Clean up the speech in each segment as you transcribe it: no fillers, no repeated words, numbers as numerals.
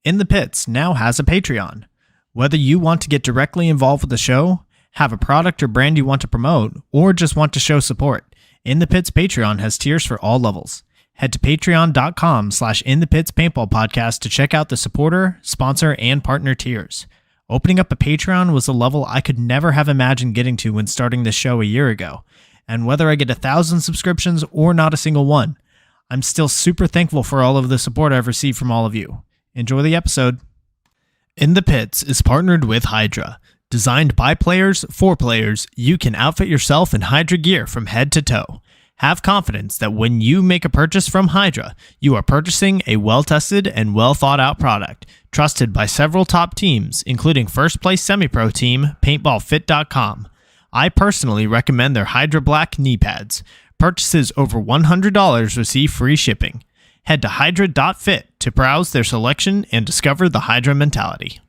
In the Pits now has a Patreon. Whether you want to get directly involved with the show, have a product or brand you want to promote, or just want to show support, In the Pits Patreon has tiers for all levels. Head to patreon.com/inthepitspaintballpodcast to check out the supporter, sponsor, and partner tiers. Opening up a Patreon was a level I could never have imagined getting to when starting this show a year ago. And whether I get 1,000 subscriptions or not a single one, I'm still super thankful for all of the support I've received from all of you. Enjoy the episode. In the Pits is partnered with Hydra. Designed by players for players, you can outfit yourself in Hydra gear from head to toe. Have confidence that when you make a purchase from Hydra, you are purchasing a well-tested and well-thought-out product, trusted by several top teams, including first-place semi-pro team PaintballFit.com. I personally recommend their Hydra Black knee pads. Purchases over $100 receive free shipping. Head to hydra.fit to browse their selection and discover the Hydra mentality.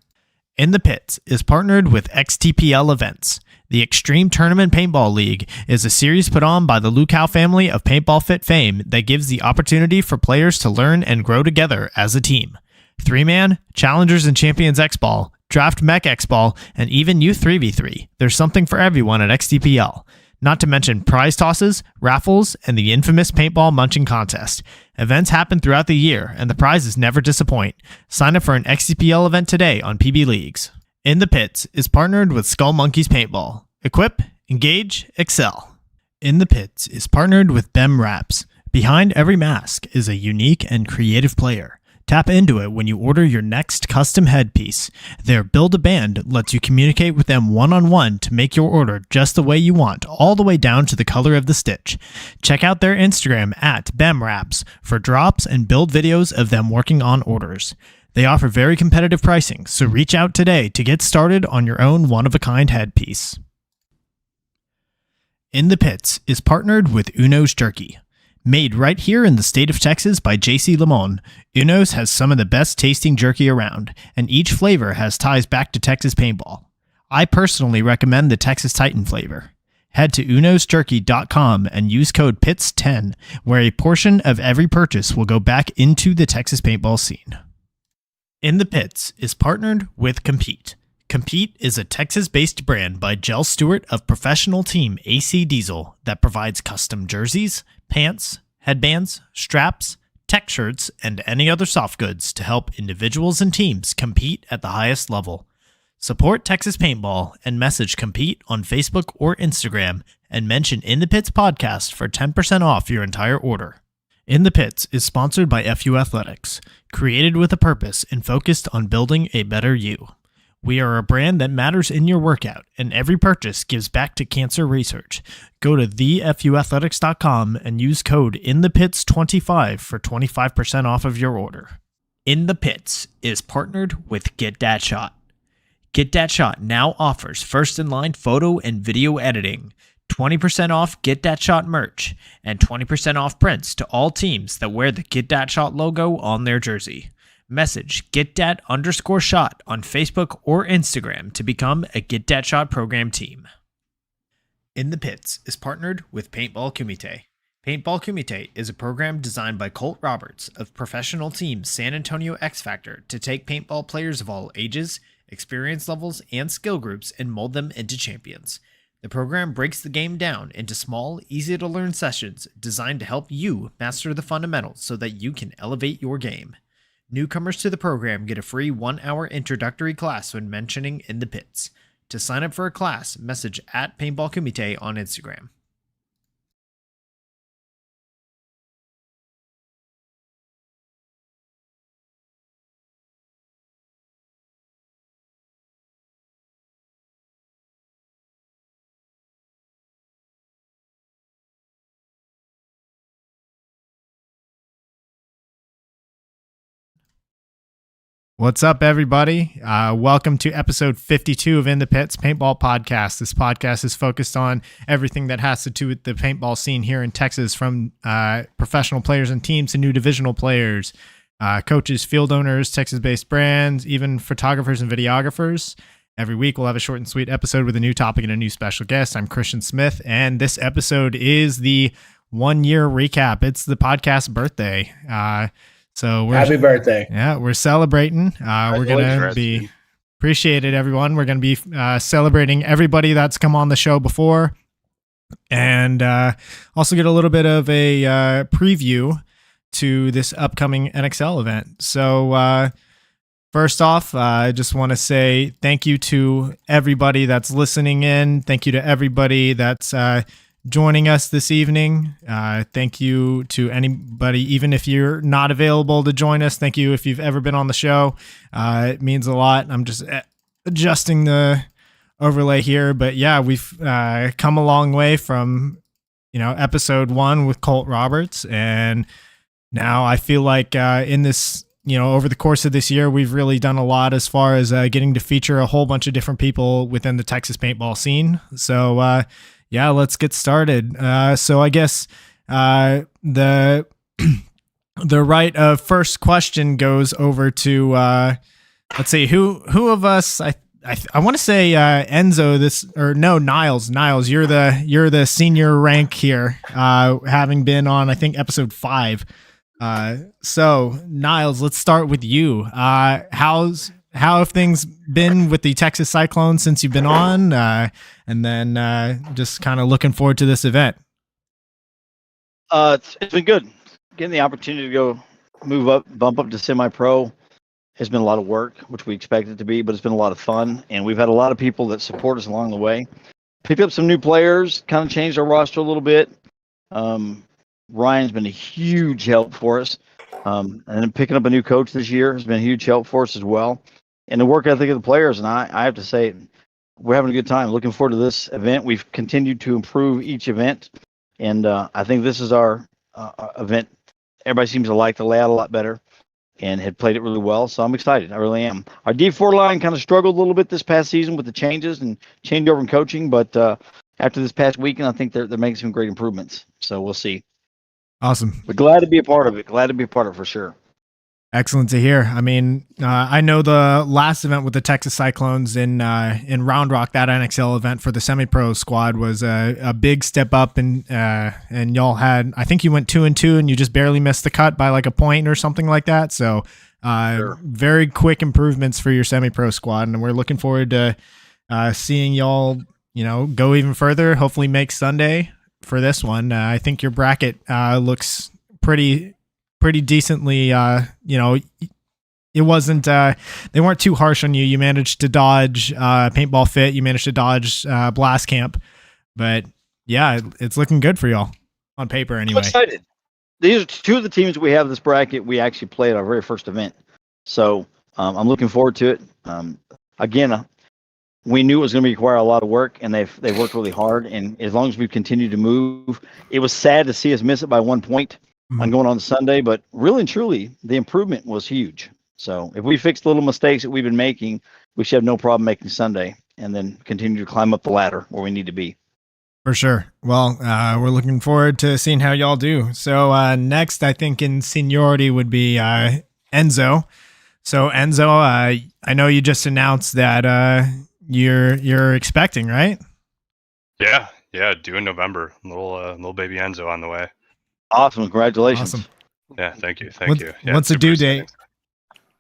In the Pits is partnered with XTPL Events. The Extreme Tournament Paintball League is a series put on by the Lukow family of Paintball Fit fame that gives the opportunity for players to learn and grow together as a team. 3-man, Challengers and Champions X-Ball, Draft Mech X-Ball, and even Youth 3v3. There's something for everyone at XTPL. Not to mention prize tosses, raffles, and the infamous paintball munching contest. Events happen throughout the year, and the prizes never disappoint. Sign up for an XTPL event today on PB Leagues. In the Pits is partnered with Skull Monkeys Paintball. Equip, engage, excel. In the Pits is partnered with BEM Wraps. Behind every mask is a unique and creative player. Tap into it when you order your next custom headpiece. Their Build-A-Band lets you communicate with them one-on-one to make your order just the way you want, all the way down to the color of the stitch. Check out their Instagram at BEMWraps for drops and build videos of them working on orders. They offer very competitive pricing, so reach out today to get started on your own one-of-a-kind headpiece. In the Pits is partnered with Uno's Jerky. Made right here in the state of Texas by JC Limon, Uno's has some of the best tasting jerky around, and each flavor has ties back to Texas paintball. I personally recommend the Texas Titan flavor. Head to unosjerky.com and use code PITS10, where a portion of every purchase will go back into the Texas paintball scene. In the Pits is partnered with Compete. Compete is a Texas-based brand by Jell Stewart of professional team AC Diesel that provides custom jerseys, pants, headbands, straps, tech shirts, and any other soft goods to help individuals and teams compete at the highest level. Support Texas Paintball and message Compete on Facebook or Instagram and mention In the Pits Podcast for 10% off your entire order. In the Pits is sponsored by FUAthletics, created with a purpose and focused on building a better you. We are a brand that matters in your workout, and every purchase gives back to cancer research. Go to thefuathletics.com and use code INTHEPITS25 for 25% off of your order. In the Pits is partnered with Get Dat Shot. Get Dat Shot now offers first-in-line photo and video editing, 20% off Get Dat Shot merch, and 20% off prints to all teams that wear the Get Dat Shot logo on their jersey. Message GetDat_shot on Facebook or Instagram to become a Get Dat Shot program team. In the Pits is partnered with Paintball Kumite. Paintball Kumite is a program designed by Colt Roberts of professional team San Antonio X Factor to take paintball players of all ages, experience levels, and skill groups and mold them into champions. The program breaks the game down into small, easy-to-learn sessions designed to help you master the fundamentals so that you can elevate your game. Newcomers to the program get a free 1-hour introductory class when mentioning In the Pits. To sign up for a class, message at Paintball Kumite on Instagram. What's up, everybody? Welcome to episode 52 of In the Pits Paintball Podcast. This podcast is focused on everything that has to do with the paintball scene here in Texas, from professional players and teams to new divisional players, coaches, field owners, Texas-based brands, even photographers and videographers. Every week, we'll have a short and sweet episode with a new topic and a new special guest. I'm Christian Smith, and this episode is the 1-year recap. It's the podcast birthday. So happy birthday. Yeah, we're celebrating. We're going to be, appreciate it, everyone. We're going to be celebrating everybody that's come on the show before, and also get a little bit of a preview to this upcoming NXL event. So first off, I just want to say thank you to everybody that's listening in. Thank you to everybody that's joining us this evening. Thank you to anybody, even if you're not available to join us. Thank you if you've ever been on the show. It means a lot. I'm just adjusting the overlay here, but yeah, we've come a long way from, episode 1 with Colt Roberts, and now I feel like in this, over the course of this year, we've really done a lot as far as getting to feature a whole bunch of different people within the Texas paintball scene. So yeah, let's get started. So I guess the right of first question goes over to let's see, who of us, I want to say Enzo, Niles, you're the senior rank here, having been on, I think, episode 5. So Niles, let's start with you. How have things been with the Texas Cyclones since you've been on? And then just kind of looking forward to this event. It's been good. Getting the opportunity to go bump up to semi-pro has been a lot of work, which we expected it to be, but it's been a lot of fun. And we've had a lot of people that support us along the way. Picked up some new players, kind of changed our roster a little bit. Ryan's been a huge help for us. And then picking up a new coach this year has been a huge help for us as well. And the work ethic of the players, and I have to say, we're having a good time. Looking forward to this event. We've continued to improve each event, and I think this is our event. Everybody seems to like the layout a lot better and had played it really well, so I'm excited. I really am. Our D4 line kind of struggled a little bit this past season with the changes and changeover in coaching, but after this past weekend, I think they're making some great improvements, so we'll see. Awesome. We're glad to be a part of it. Glad to be a part of it for sure. Excellent to hear. I mean, I know the last event with the Texas Cyclones in Round Rock, that NXL event for the semi-pro squad, was a big step up, and y'all had, I think you went 2-2 and you just barely missed the cut by like a point or something like that. So sure. Very quick improvements for your semi-pro squad, and we're looking forward to seeing y'all, go even further. Hopefully make Sunday for this one. I think your bracket looks pretty decently, it wasn't, they weren't too harsh on you. You managed to dodge Paintball Fit. You managed to dodge Blast Camp. But yeah, it's looking good for y'all on paper anyway. I'm excited. These are two of the teams we have this bracket. We actually played our very first event. So I'm looking forward to it. Again, we knew it was going to require a lot of work, and they've worked really hard. And as long as we continue to move, it was sad to see us miss it by 1 point. On going on Sunday, but really and truly, the improvement was huge. So if we fix the little mistakes that we've been making, we should have no problem making Sunday and then continue to climb up the ladder where we need to be. For sure. Well, we're looking forward to seeing how y'all do. So next, I think in seniority would be Enzo. So Enzo, I know you just announced that you're expecting, right? Yeah, due in November. Little baby Enzo on the way. Awesome. Congratulations. Awesome. Yeah, thank you. Yeah, what's the due date?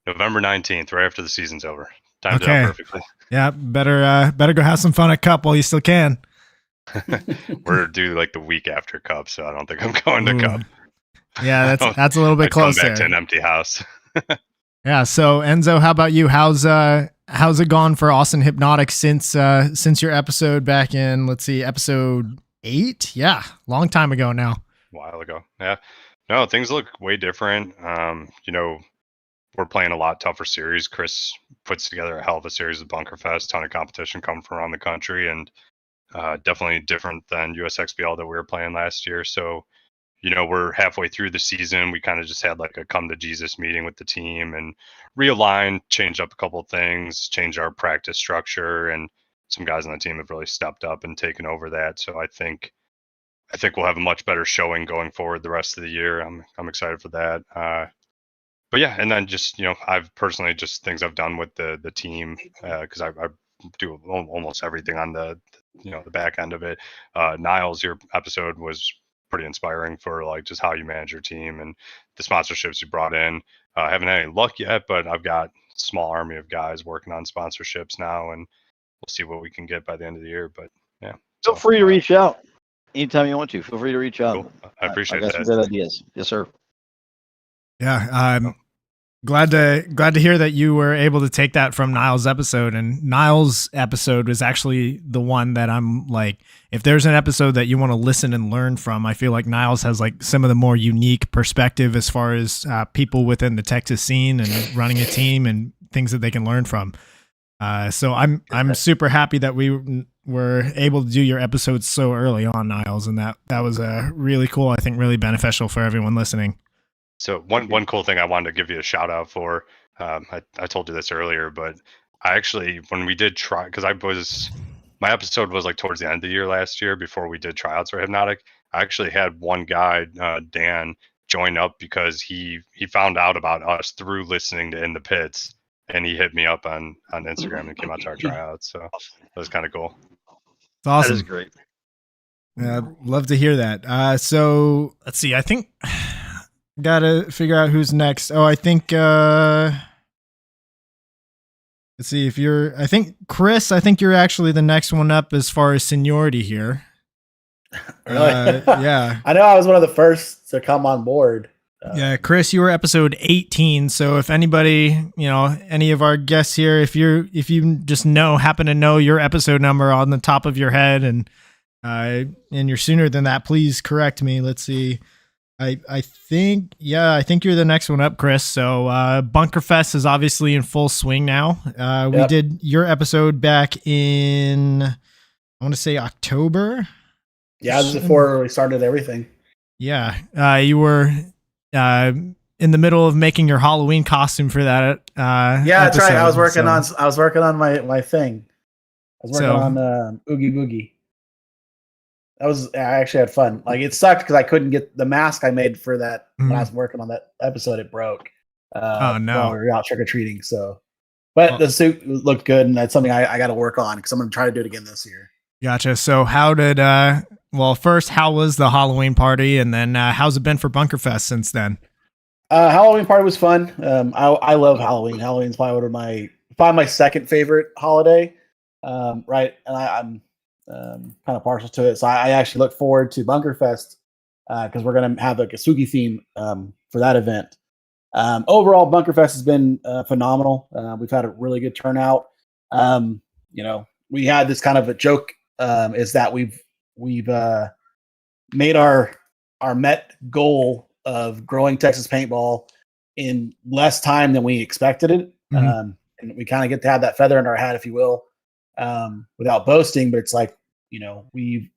November 19th, right after the season's over. Timed out perfectly. Yeah, better go have some fun at Cup while you still can. We're due like the week after Cup, so I don't think I'm going to Cup. Yeah, that's a little bit closer. Come back to an empty house. Yeah, so Enzo, how about you? How's it gone for Austin Hypnotics since your episode back in, let's see, episode 8? Yeah, long time ago now. While ago. Yeah. No, things look way different. We're playing a lot tougher series. Chris puts together a hell of a series of Bunker Fest, ton of competition coming from around the country, and definitely different than USXBL that we were playing last year. So, we're halfway through the season. We kind of just had like a come to Jesus meeting with the team and realigned, changed up a couple of things, changed our practice structure, and some guys on the team have really stepped up and taken over that. So I think we'll have a much better showing going forward the rest of the year. I'm excited for that. But yeah, and then just, I've personally just things I've done with the team, because I do almost everything on the back end of it. Niles, your episode was pretty inspiring for like just how you manage your team and the sponsorships you brought in. I haven't had any luck yet, but I've got a small army of guys working on sponsorships now, and we'll see what we can get by the end of the year. But yeah, Feel free to reach out anytime you want to. Feel free to reach out. Cool. I appreciate that. I got some good ideas. Yes, sir. Yeah, glad to hear that you were able to take that from Niles' episode. And Niles' episode was actually the one that I'm like, if there's an episode that you want to listen and learn from, I feel like Niles has like some of the more unique perspective as far as people within the Texas scene and running a team and things that they can learn from. So I'm super happy that we were able to do your episode so early on, Niles, and that was really cool. I think really beneficial for everyone listening. So one cool thing I wanted to give you a shout out for, I told you this earlier, but I actually, when we did try, because my episode was like towards the end of the year last year before we did tryouts for Hypnotic, I actually had one guy, Dan, join up because he found out about us through listening to In the Pits, and he hit me up on Instagram and came out to our tryouts. So that was kind of cool. It's awesome. That is great. Yeah, love to hear that. So let's see. I think gotta figure out who's next. Oh, I think let's see if I think Chris, you're actually the next one up as far as seniority here. Really? Yeah. I know I was one of the first to come on board. Yeah, Chris, you were episode 18. So if anybody, any of our guests here, if you just happen to know your episode number on the top of your head and you're sooner than that, please correct me. Let's see. I think you're the next one up, Chris. So Bunkerfest is obviously in full swing now. We did your episode back in, I want to say October. Yeah, this is before we started everything. Yeah, you were in the middle of making your Halloween costume for that. That's right. I was working on my thing. I was working on Oogie Boogie. I actually had fun. Like, it sucked because I couldn't get the mask I made for that when I was working on that episode. It broke. Oh no! While we were out trick or treating. So, but the suit looked good, and that's something I got to work on because I'm going to try to do it again this year. Gotcha. So, how did? First, how was the Halloween party, and then how's it been for Bunkerfest since then? Halloween party was fun. I love Halloween. Halloween's probably my second favorite holiday. Right, and I'm kind of partial to it. So I actually look forward to Bunkerfest because we're going to have like a spooky theme for that event. Overall, Bunkerfest has been phenomenal. We've had a really good turnout. We had this kind of a joke is that we've made our Met goal of growing Texas paintball in less time than we expected it. And we kind of get to have that feather in our hat, if you will. Without boasting, but it's like, we've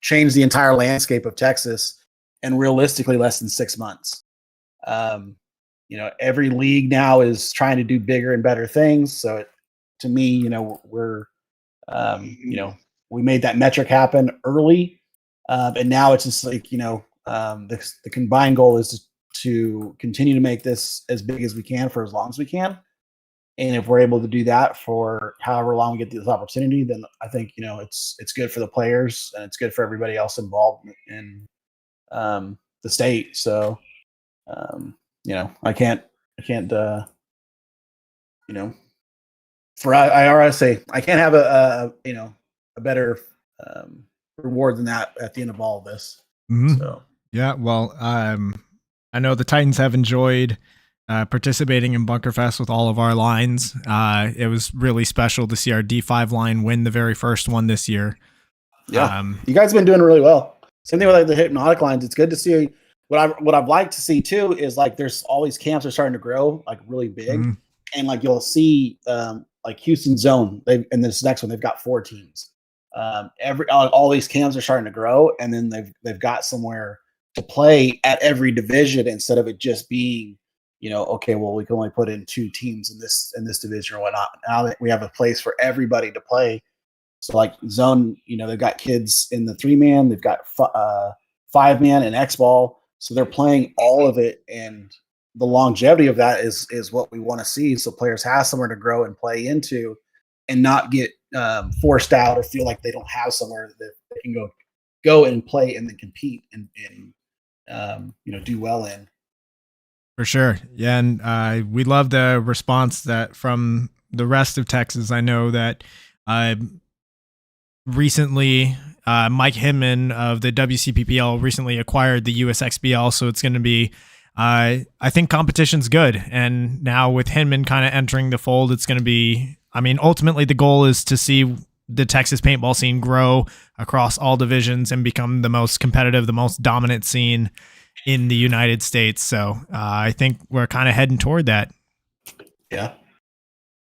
changed the entire landscape of Texas in realistically less than 6 months. Every league now is trying to do bigger and better things. So to me, we're, we made that metric happen early. And now it's just like, the combined goal is to continue to make this as big as we can for as long as we can. And if we're able to do that for however long we get this opportunity, then I think, it's good for the players and it's good for everybody else involved in the state. So, I can't, I already say I can't have a better reward than that at the end of all of this. Mm-hmm. So, yeah, well, I know the Titans have enjoyed participating in Bunkerfest with all of our lines. It was really special to see our D5 line win the very first one this year. Yeah, you guys have been doing really well. Same thing with like the Hypnotic lines. It's good to see. What I'd like to see too is like there's all these camps are starting to grow like really big, and like you'll see like Houston Zone. And this next one they've got 4 teams. All these camps are starting to grow, and then they've got somewhere to play at every division instead of it just being, okay, well, we can only put in 2 teams in this division or whatnot. Now that we have a place for everybody to play. So like Zone, they've got kids in the 3-man, they've got 5-man and X-ball. So they're playing all of it, and the longevity of that is what we want to see. So players have somewhere to grow and play into, and not get forced out or feel like they don't have somewhere that they can go go and play and then compete and do well in. For sure. Yeah. And we love the response that from the rest of Texas. I know that recently Mike Hinman of the WCPPL recently acquired the USXBL. So it's going to be, I think competition's good. And now with Hinman kind of entering the fold, it's going to be, I mean, ultimately the goal is to see the Texas paintball scene grow across all divisions and become the most competitive, the most dominant scene in the United States. So I think we're kind of heading toward that. Yeah.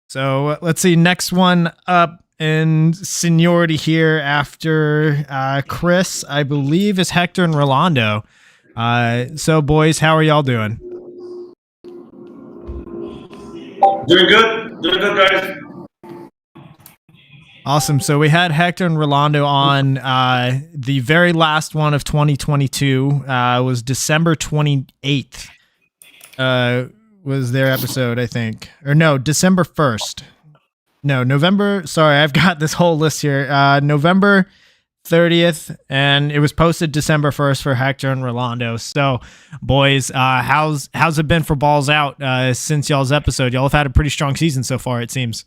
So let's see, next one up in seniority here after Chris, I believe, is Hector and Rolando. So boys, how are y'all doing? Doing good, guys. Awesome. So we had Hector and Rolando on the very last one of 2022. Was December 28th. Was their episode, I think. Or no, December 1st. No, November. Sorry, I've got this whole list here. November 30th, and it was posted December 1st for Hector and Rolando. So, boys, how's it been for Balls Out since y'all's episode? Y'all have had a pretty strong season so far, it seems.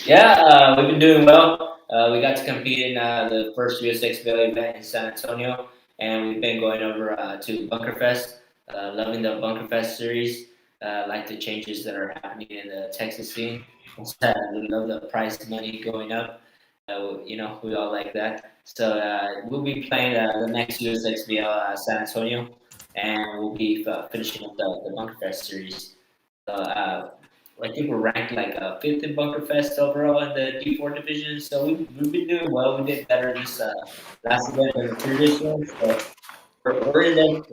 Yeah, we've been doing well. We got to compete in the first USXBL event in San Antonio, and we've been going over to Bunkerfest. Loving the Bunkerfest series. Like the changes that are happening in the Texas scene. We love the prize money going up. We all like that. So we'll be playing the next USXBL San Antonio, and we'll be finishing up the Bunkerfest series. So I think we're ranked like 5th in Bunkerfest overall in the D4 division. So we've been doing well. We did better this last event than the previous one. So we're in there.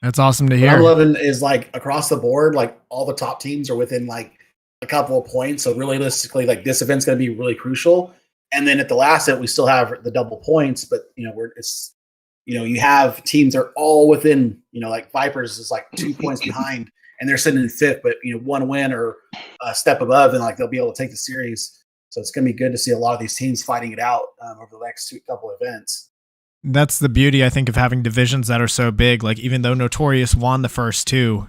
That's awesome to hear. What I'm loving is like across the board, like all the top teams are within like a couple of points. So realistically, like this event's going to be really crucial. And then at the last event, we still have the double points, but you have teams that are all within, like Vipers is like 2 points behind and they're sitting in 5th, but one win or a step above and like they'll be able to take the series. So it's going to be good to see a lot of these teams fighting it out over the next couple of events. That's the beauty, I think, of having divisions that are so big. Like even though Notorious won the first two,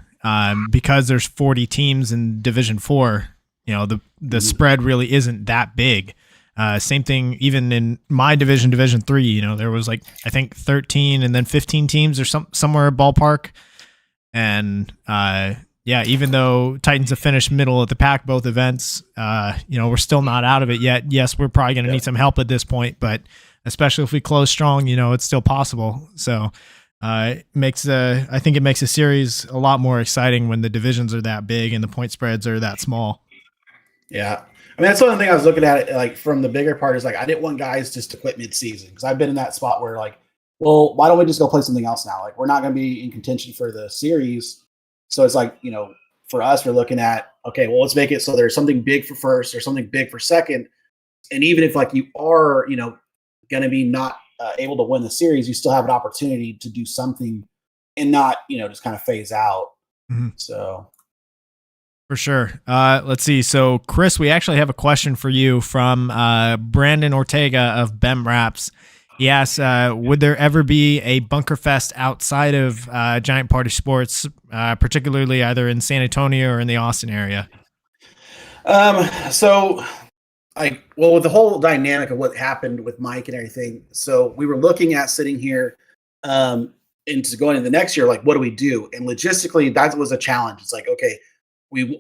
because there's 40 teams in Division 4, the spread really isn't that big. Same thing even in my division, Division 3. There was like I think 13 and then 15 teams or somewhere ballpark. And even though Titans have finished middle of the pack both events, we're still not out of it yet. Yes, we're probably going to need some help at this point, but especially if we close strong, it's still possible. So I think it makes a series a lot more exciting when the divisions are that big and the point spreads are that small. Yeah. I mean, that's one thing I was looking at it like from the bigger part is like, I didn't want guys just to quit mid-season because I've been in that spot where like, well, why don't we just go play something else now? Like we're not going to be in contention for the series. So it's like, for us, we're looking at, okay, well, let's make it so there's something big for first or something big for second. And even if like you are, going to be not able to win the series, you still have an opportunity to do something and not, just kind of phase out. Mm-hmm. So. For sure. Let's see. So Chris, we actually have a question for you from Brandon Ortega of BEM Raps. He asks, would there ever be a Bunkerfest outside of Giant Party Sports, particularly either in San Antonio or in the Austin area? With the whole dynamic of what happened with Mike and everything, so we were looking at sitting here into going into the next year, like, what do we do? And logistically, that was a challenge. It's like, okay,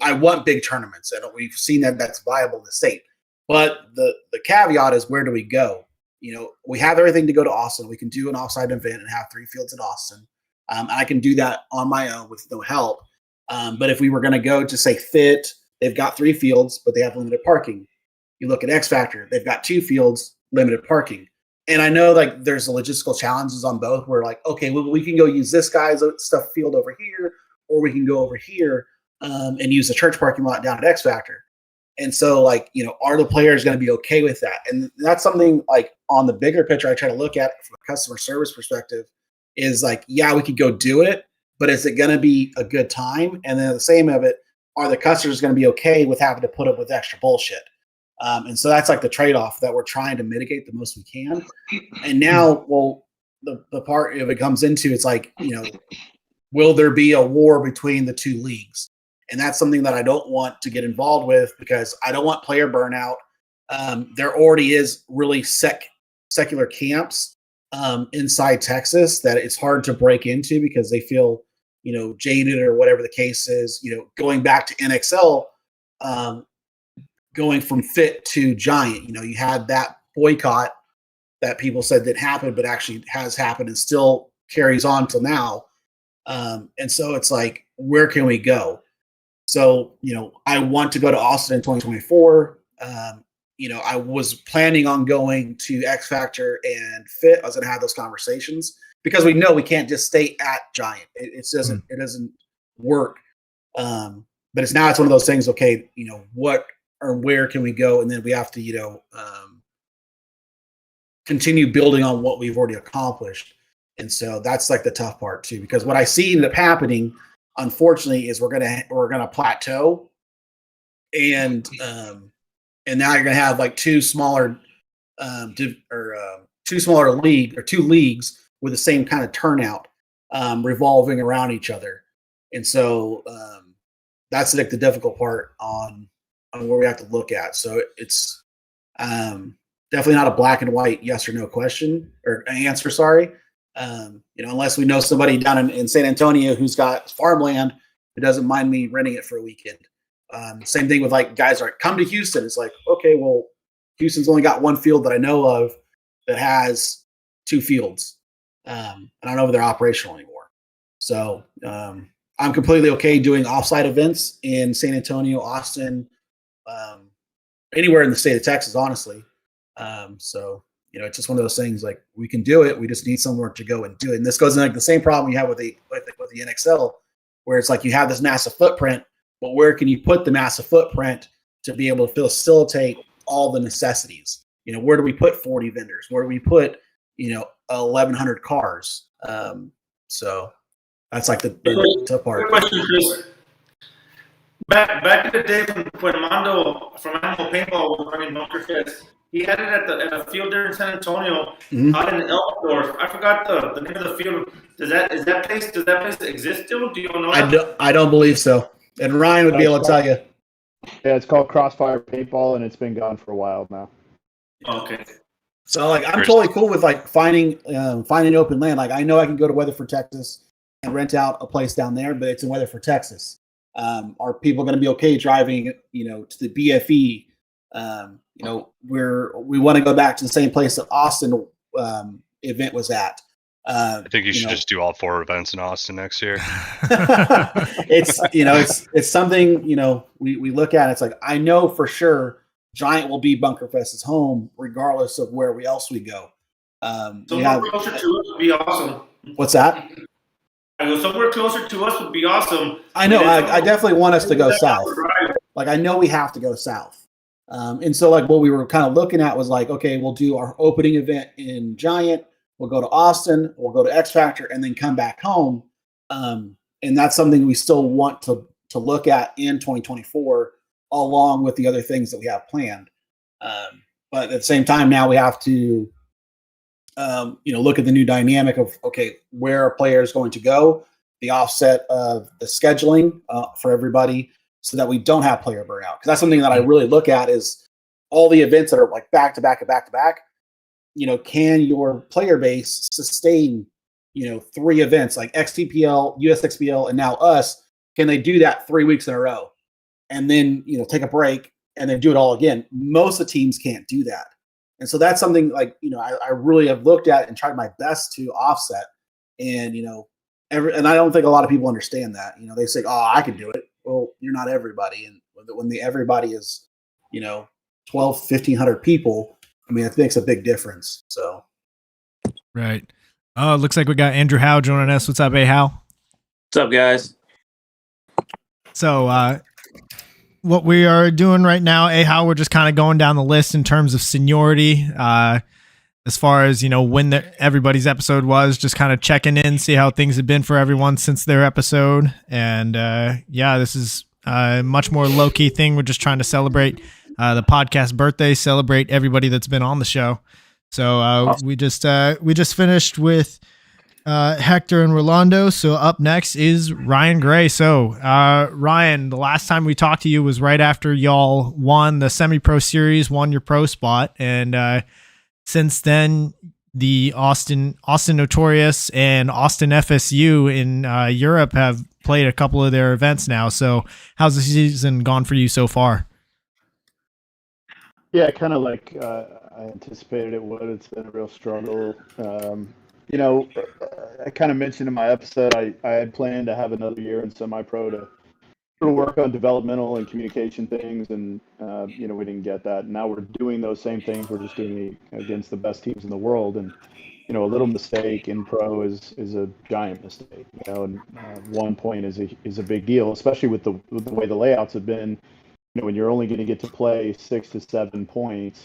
I want big tournaments, and we've seen that that's viable in the state. But the caveat is, where do we go? We have everything to go to Austin. We can do an offsite event and have 3 fields in Austin. I can do that on my own with no help. But if we were going to go to, say, Fit, they've got 3 fields, but they have limited parking. You look at X Factor, they've got 2 fields, limited parking. And I know like there's logistical challenges on both. We're like, okay, well, we can go use this guy's stuff field over here, or we can go over here and use the church parking lot down at X Factor. And so like, are the players going to be okay with that? And that's something like on the bigger picture I try to look at from a customer service perspective is like, yeah, we could go do it, but is it going to be a good time? And then the same of it, are the customers going to be okay with having to put up with extra bullshit? And so that's like the trade-off that we're trying to mitigate the most we can. And now, well, the part if it comes into, it's like, will there be a war between the two leagues? And that's something that I don't want to get involved with because I don't want player burnout. There already is really secular camps inside Texas that it's hard to break into because they feel, jaded or whatever the case is. Going back to NXL, going from fit to giant, you had that boycott that people said that happened, but actually has happened and still carries on till now. And so it's like, where can we go? So, I want to go to Austin in 2024. I was planning on going to X Factor and Fit. I was going to have those conversations because we know we can't just stay at Giant. It doesn't work. But it's one of those things. Okay, what or where can we go? And then we have to, continue building on what we've already accomplished. And so that's like the tough part too, because what I see end up happening, unfortunately, is we're gonna plateau, and now you're gonna have like two smaller leagues with the same kind of turnout, revolving around each other, and so that's like the difficult part on where we have to look at. So it's definitely not a black and white yes or no question or answer. Sorry. Unless we know somebody down in San Antonio who's got farmland who doesn't mind me renting it for a weekend. Same thing with like guys are come to Houston. It's like, okay, well, Houston's only got one field that I know of that has two fields. And I don't know if they're operational anymore. So I'm completely okay doing offsite events in San Antonio, Austin, anywhere in the state of Texas, honestly. It's just one of those things, like we can do it. We just need somewhere to go and do it. And this goes in like the same problem you have with the NXL, where it's like you have this massive footprint, but where can you put the massive footprint to be able to facilitate all the necessities? Where do we put 40 vendors? Where do we put, 1,100 cars? So that's like the tough part. Good question, Chris. Back in the day when Mondo from Animal Paintball was running Bunkerfest, he had it at a field there in San Antonio, out in Elmendorf. I forgot the name of the field. Does that place exist still? Do you know? I don't believe so. And Ryan would be able to tell you. Yeah, it's called Crossfire Paintball, and it's been gone for a while now. Okay. So like I'm totally cool with like finding open land. Like I know I can go to Weatherford, Texas, and rent out a place down there, but it's in Weatherford, Texas. Are people going to be okay driving, to the BFE? We want to go back to the same place that Austin event was at. I think you should just do all 4 events in Austin next year. It's something, we look at. It's like, I know for sure Giant will be Bunkerfest's home, regardless of where else we go. Somewhere closer to us would be awesome. What's that? I go somewhere closer to us would be awesome. I know. I definitely want us to go south. Like, I know we have to go south. And so like what we were kind of looking at was like, okay, we'll do our opening event in Giant. We'll go to Austin, we'll go to X Factor, and then come back home. And that's something we still want to look at in 2024, along with the other things that we have planned. But at the same time, now we have to, look at the new dynamic of, okay, where are players going to go, the offset of the scheduling for everybody, so that we don't have player burnout. Because that's something that I really look at is all the events that are like back to back. Can your player base sustain, 3 events like XTPL, USXPL, and now us? Can they do that 3 weeks in a row? And then, take a break and then do it all again? Most of the teams can't do that. And so that's something like, I really have looked at and tried my best to offset. And, and I don't think a lot of people understand that. They say, oh, I can do it. Well, you're not everybody. And when everybody is, 1,500 people, I mean, it makes a big difference. So, right. Oh, it looks like we got Andrew Howe joining us. What's up, Howe? What's up, guys? So, what we are doing right now, Howe, we're just kind of going down the list in terms of seniority. As far as, when everybody's episode was, just kind of checking in, see how things have been for everyone since their episode. And this is a much more low-key thing. We're just trying to celebrate the podcast birthday, celebrate everybody that's been on the show. So Awesome. we just finished with Hector and Rolando. So up next is Ryan Gray. So Ryan, the last time we talked to you was right after y'all won the semi-pro series, won your pro spot, and since then the Austin Notorious and Austin FSU in Europe have played a couple of their events now. So how's the season gone for you so far? Yeah, kind of like I anticipated it would. It's been a real struggle. You know, I kind of mentioned in my episode, I had planned to have another year in semi-pro to work on developmental and communication things, and you know, we didn't get that. Now we're doing those same things. We're just doing it against the best teams in the world, and you know, a little mistake in pro is a giant mistake. You know, and 1 point is a big deal, especially with the way the layouts have been. You know, when you're only going to get to play 6 to 7 points,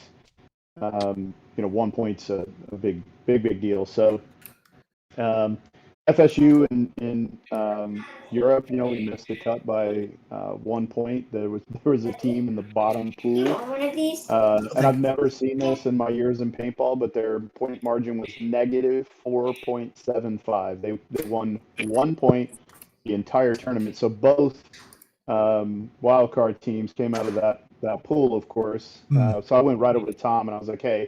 you know, 1 point's a big deal. So FSU in Europe, you know, we missed the cut by 1 point. There was a team in the bottom pool, and I've never seen this in my years in paintball, but their point margin was negative 4.75. They won 1 point the entire tournament. So both wildcard teams came out of that pool, of course. So I went right over to Tom and I was like, hey,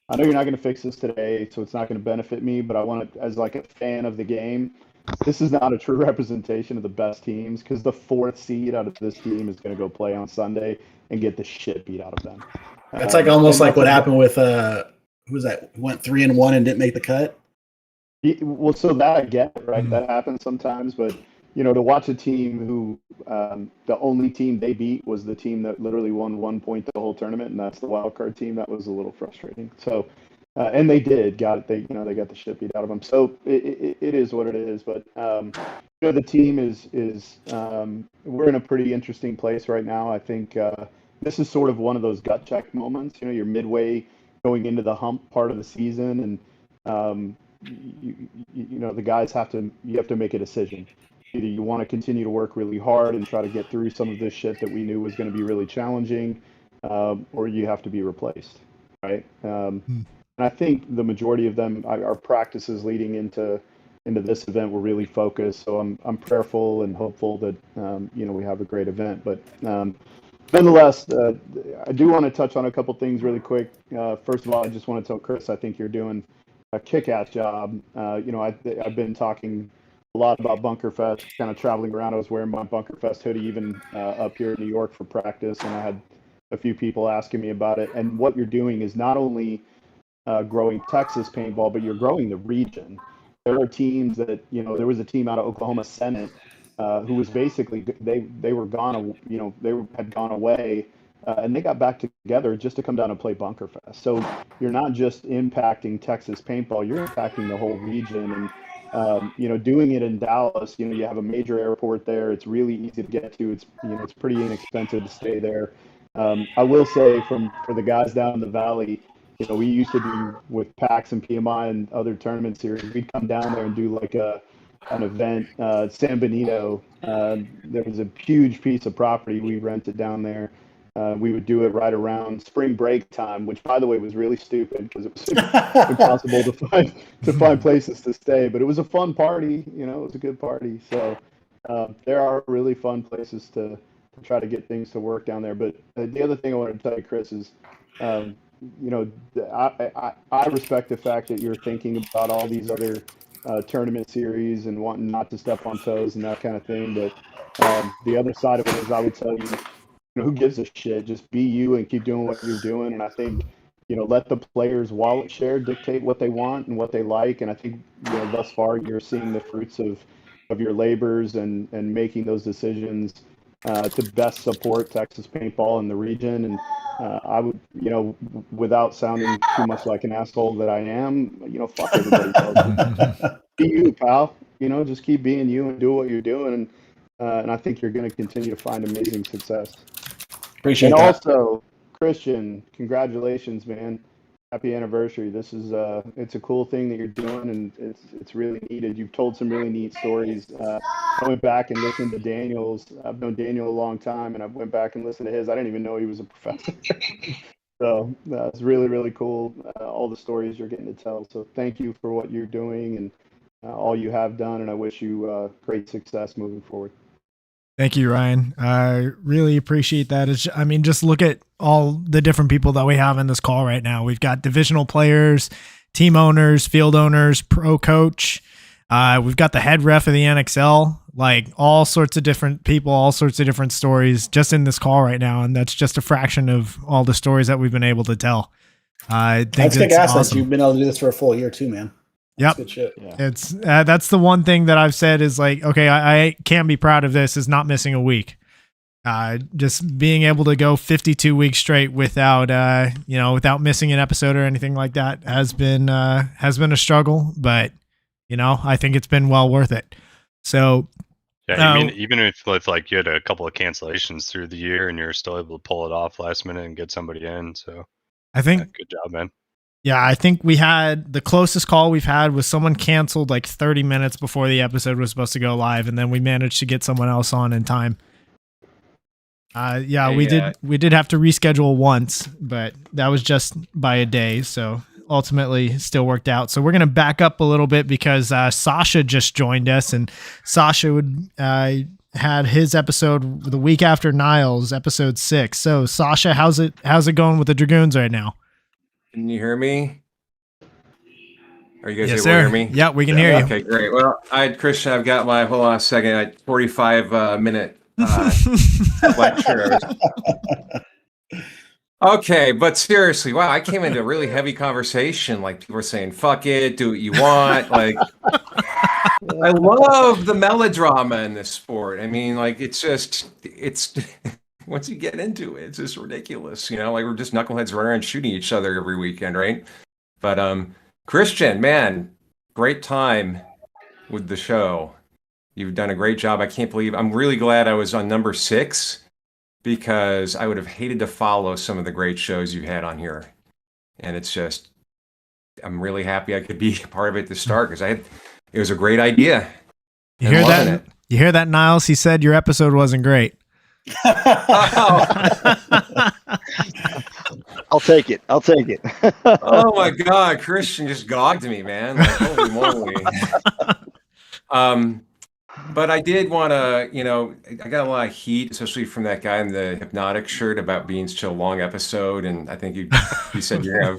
I know you're not going to fix this today, so it's not going to benefit me, but I want to, as like a fan of the game, this is not a true representation of the best teams, because the 4th seed out of this team is going to go play on Sunday and get the shit beat out of them. That's like almost like what happened with who was that? Went 3-1 and didn't make the cut. Well, so that I get, right? That happens sometimes, but you know, to watch a team who the only team they beat was the team that literally won 1 point the whole tournament, and that's the wild card team. That was a little frustrating. So, and they got it. They got the shit beat out of them. So it is what it is. But you know, the team is we're in a pretty interesting place right now. I think this is sort of one of those gut check moments. You know, you're midway going into the hump part of the season, and you know, the guys have to make a decision. Either you want to continue to work really hard and try to get through some of this shit that we knew was going to be really challenging, or you have to be replaced, right? And I think the majority of them, our practices leading into this event were really focused. So I'm prayerful and hopeful that you know, we have a great event. But nonetheless, I do want to touch on a couple things really quick. First of all, I just want to tell Chris, I think you're doing a kick-ass job. You know, I've been talking a lot about Bunkerfest, kind of traveling around. I was wearing my Bunkerfest hoodie even up here in New York for practice, and I had a few people asking me about it. And what you're doing is not only growing Texas paintball, but you're growing the region. There are teams that, you know, there was a team out of Oklahoma Senate who was basically, they were gone, you know, they had gone away, and they got back together just to come down and play Bunkerfest. So you're not just impacting Texas paintball, you're impacting the whole region. And you know, doing it in Dallas, you know, you have a major airport there. It's really easy to get to. It's, you know, it's pretty inexpensive to stay there. I will say, for the guys down in the valley, you know, we used to do with PAX and PMI and other tournament series. We'd come down there and do like an event. San Benito, there was a huge piece of property we rented down there. We would do it right around spring break time, which, by the way, was really stupid because it was impossible to find places to stay. But it was a fun party, you know, it was a good party. So there are really fun places to try to get things to work down there. But the other thing I wanted to tell you, Chris, is you know, I respect the fact that you're thinking about all these other tournament series and wanting not to step on toes and that kind of thing. But the other side of it is, I would tell you, who gives a shit? Just be you and keep doing what you're doing. And I think, you know, let the players' wallet share dictate what they want and what they like. And I think, you know, thus far you're seeing the fruits of your labors and making those decisions to best support Texas paintball in the region. And I would, you know, without sounding too much like an asshole that I am, you know, fuck everybody else. Be you, pal. You know, just keep being you and do what you're doing. And I think you're going to continue to find amazing success. Appreciate and that. Also, Christian, congratulations, man. Happy anniversary. This is it's a cool thing that you're doing, and it's really needed. You've told some really neat stories. I I went back and listened to Daniel's. I've known Daniel a long time, and I went back and listened to his. I didn't even know he was a professor. So it's really, really cool, all the stories you're getting to tell. So thank you for what you're doing and all you have done, and I wish you great success moving forward. Thank you, Ryan. I really appreciate that. Just look at all the different people that we have in this call right now. We've got divisional players, team owners, field owners, pro coach. We've got the head ref of the NXL, like all sorts of different people, all sorts of different stories just in this call right now. And that's just a fraction of all the stories that we've been able to tell. I think that's kick ass that you've been able to do this for a full year too, man. Yep. Good shit. Yeah. It's that's the one thing that I've said is like, okay, I can be proud of this is not missing a week. Just being able to go 52 weeks straight without without missing an episode or anything like that has been a struggle, but I think it's been well worth it. So yeah, even if like you had a couple of cancellations through the year and you're still able to pull it off last minute and get somebody in, so I think good job, man. Yeah, I think we had the closest call we've had was someone canceled like 30 minutes before the episode was supposed to go live, and then we managed to get someone else on in time. We did have to reschedule once, but that was just by a day, so ultimately still worked out. So we're going to back up a little bit because Sasha just joined us, and Sasha had his episode the week after Niles, episode 6. So Sasha, how's it going with the Dragoons right now? Can you hear me? Are you guys yes, able to hear me? Yeah, we can hear you. Okay, great. Well, Christian, I've got my, hold on a second, 45-minute lecture. Okay, but seriously, wow, I came into a really heavy conversation. Like people were saying, fuck it, do what you want. Like, I love the melodrama in this sport. I mean, like, it's once you get into it, it's just ridiculous. Like we're just knuckleheads running around shooting each other every weekend, right? But Christian, man, great time with the show. You've done a great job. I can't believe, I'm really glad I was on number 6 because I would have hated to follow some of the great shows you had on here. And it's just, I'm really happy I could be part of it to start because it was a great idea. You hear that? You hear that, Niles? He said your episode wasn't great. I'll take it. Oh my God, Christian just gogged me, man. Like, holy moly. But I did want to, I got a lot of heat, especially from that guy in the hypnotic shirt about being such a long episode. And I think you said you're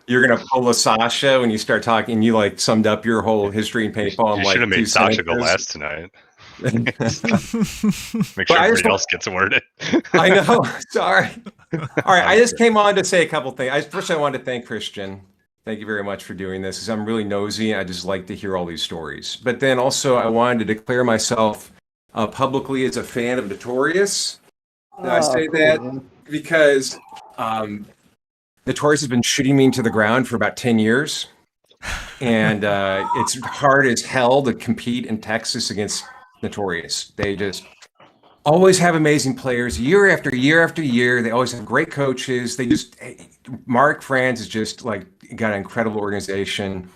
gonna pull a Sasha when you start talking. You like summed up your whole history in paintball. You should have made Sasha go last tonight. Make sure everybody else gets a word in. I know. Sorry. All right. I just came on to say a couple things. First, I wanted to thank Christian. Thank you very much for doing this because I'm really nosy. I just like to hear all these stories. But then also, I wanted to declare myself publicly as a fan of Notorious. I say that because Notorious has been shooting me into the ground for about 10 years. And it's hard as hell to compete in Texas against Notorious. They just always have amazing players year after year after year. They always have great coaches. Mark Franz is just like got an incredible organization.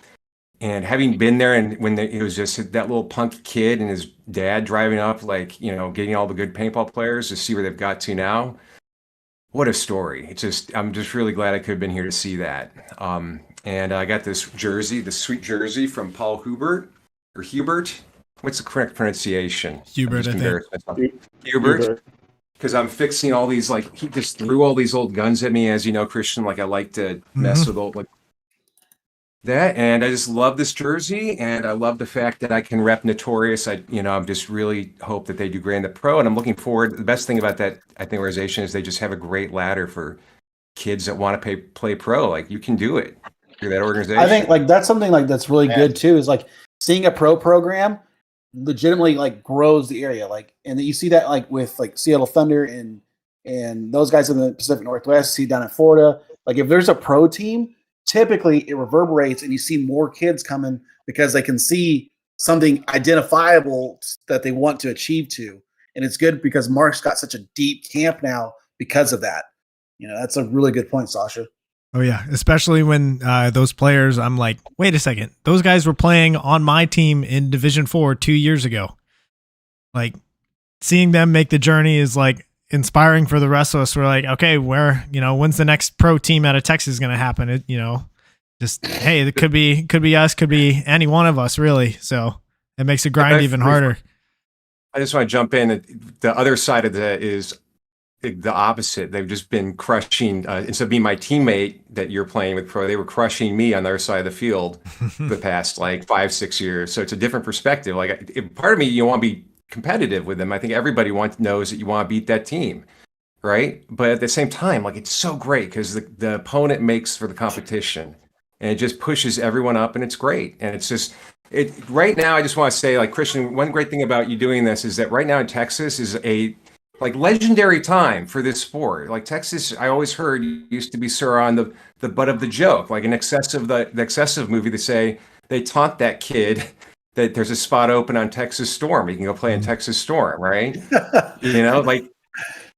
And having been there and when it was just that little punk kid and his dad driving up, like, getting all the good paintball players to see where they've got to now. What a story. I'm just really glad I could have been here to see that. And I got this jersey, the sweet jersey from Paul Hubert. What's the correct pronunciation? Hubert, I think. Hubert. Because I'm fixing all these, like, he just threw all these old guns at me, as you know, Christian. Like, I like to mess with old, like, that. And I just love this jersey. And I love the fact that I can rep Notorious. I'm just really hope that they do great in the pro. And I'm looking forward. The best thing about that, I think, organization is they just have a great ladder for kids that want to play pro. Like, you can do it through that organization. I think, like, that's something, like, that's really good, too, is, like, seeing a pro program legitimately like grows the area, like, and you see that like with like Seattle Thunder and those guys in the Pacific Northwest, see down in Florida. Like if there's a pro team, typically it reverberates and you see more kids coming because they can see something identifiable that they want to achieve to. And it's good because Mark's got such a deep camp now because of that. That's a really good point, Sasha. Oh yeah, especially when those players, I'm like, wait a second, those guys were playing on my team in Division 4 2 years ago. like seeing them make the journey is like inspiring for the rest of us. We're like, okay, when's the next pro team out of Texas going to happen? Just, hey, it could be us, could be any one of us really. So it makes the grind even harder. I just want to jump in. The other side of that is the opposite. They've just been crushing, instead of being my teammate that you're playing with pro, they were crushing me on their side of the field the past like 5-6 years. So it's a different perspective. Like part of me, you want to be competitive with them. I think everybody knows that you want to beat that team, right? But at the same time, like it's so great because the opponent makes for the competition and it just pushes everyone up and it's great. And it's just, right now, I just want to say, like, Christian, one great thing about you doing this is that right now in Texas is a like legendary time for this sport. Like Texas, I always heard used to be sort of on the butt of the joke, like the excessive movie. They say they taunt that kid that there's a spot open on Texas Storm. You can go play in Texas Storm, right? Like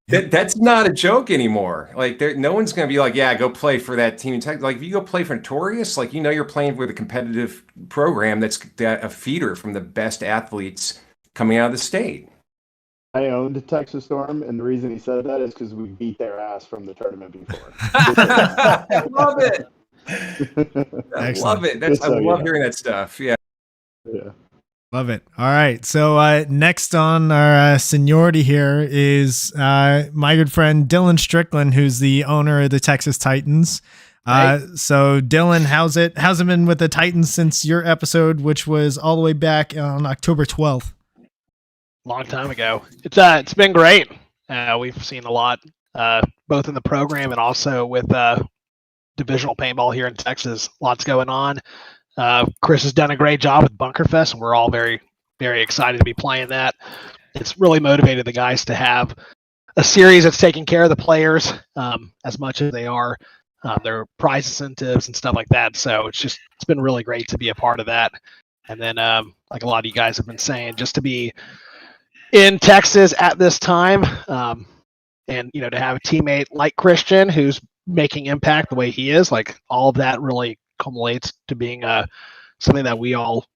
that's not a joke anymore. Like no one's going to be like, yeah, go play for that team in Texas. Like if you go play for Notorious, like you're playing with a competitive program that's a feeder from the best athletes coming out of the state. I owned Texas Storm, and the reason he said that is because we beat their ass from the tournament before. I love it. I love it. I love hearing that stuff. Yeah. Love it. All right. So next on our seniority here is my good friend Dylan Strickland, who's the owner of the Texas Titans. Right. So Dylan, how's it been with the Titans since your episode, which was all the way back on October 12th? Long time ago. It's been great. We've seen a lot, both in the program and also with divisional paintball here in Texas. Lots going on. Chris has done a great job with Bunkerfest, and we're all very, very excited to be playing that. It's really motivated the guys to have a series that's taking care of the players as much as they are their prize incentives and stuff like that. So it's been really great to be a part of that. And then, like a lot of you guys have been saying, just to be in Texas at this time, and to have a teammate like Christian who's making impact the way he is, like all of that really culminates to being something that we all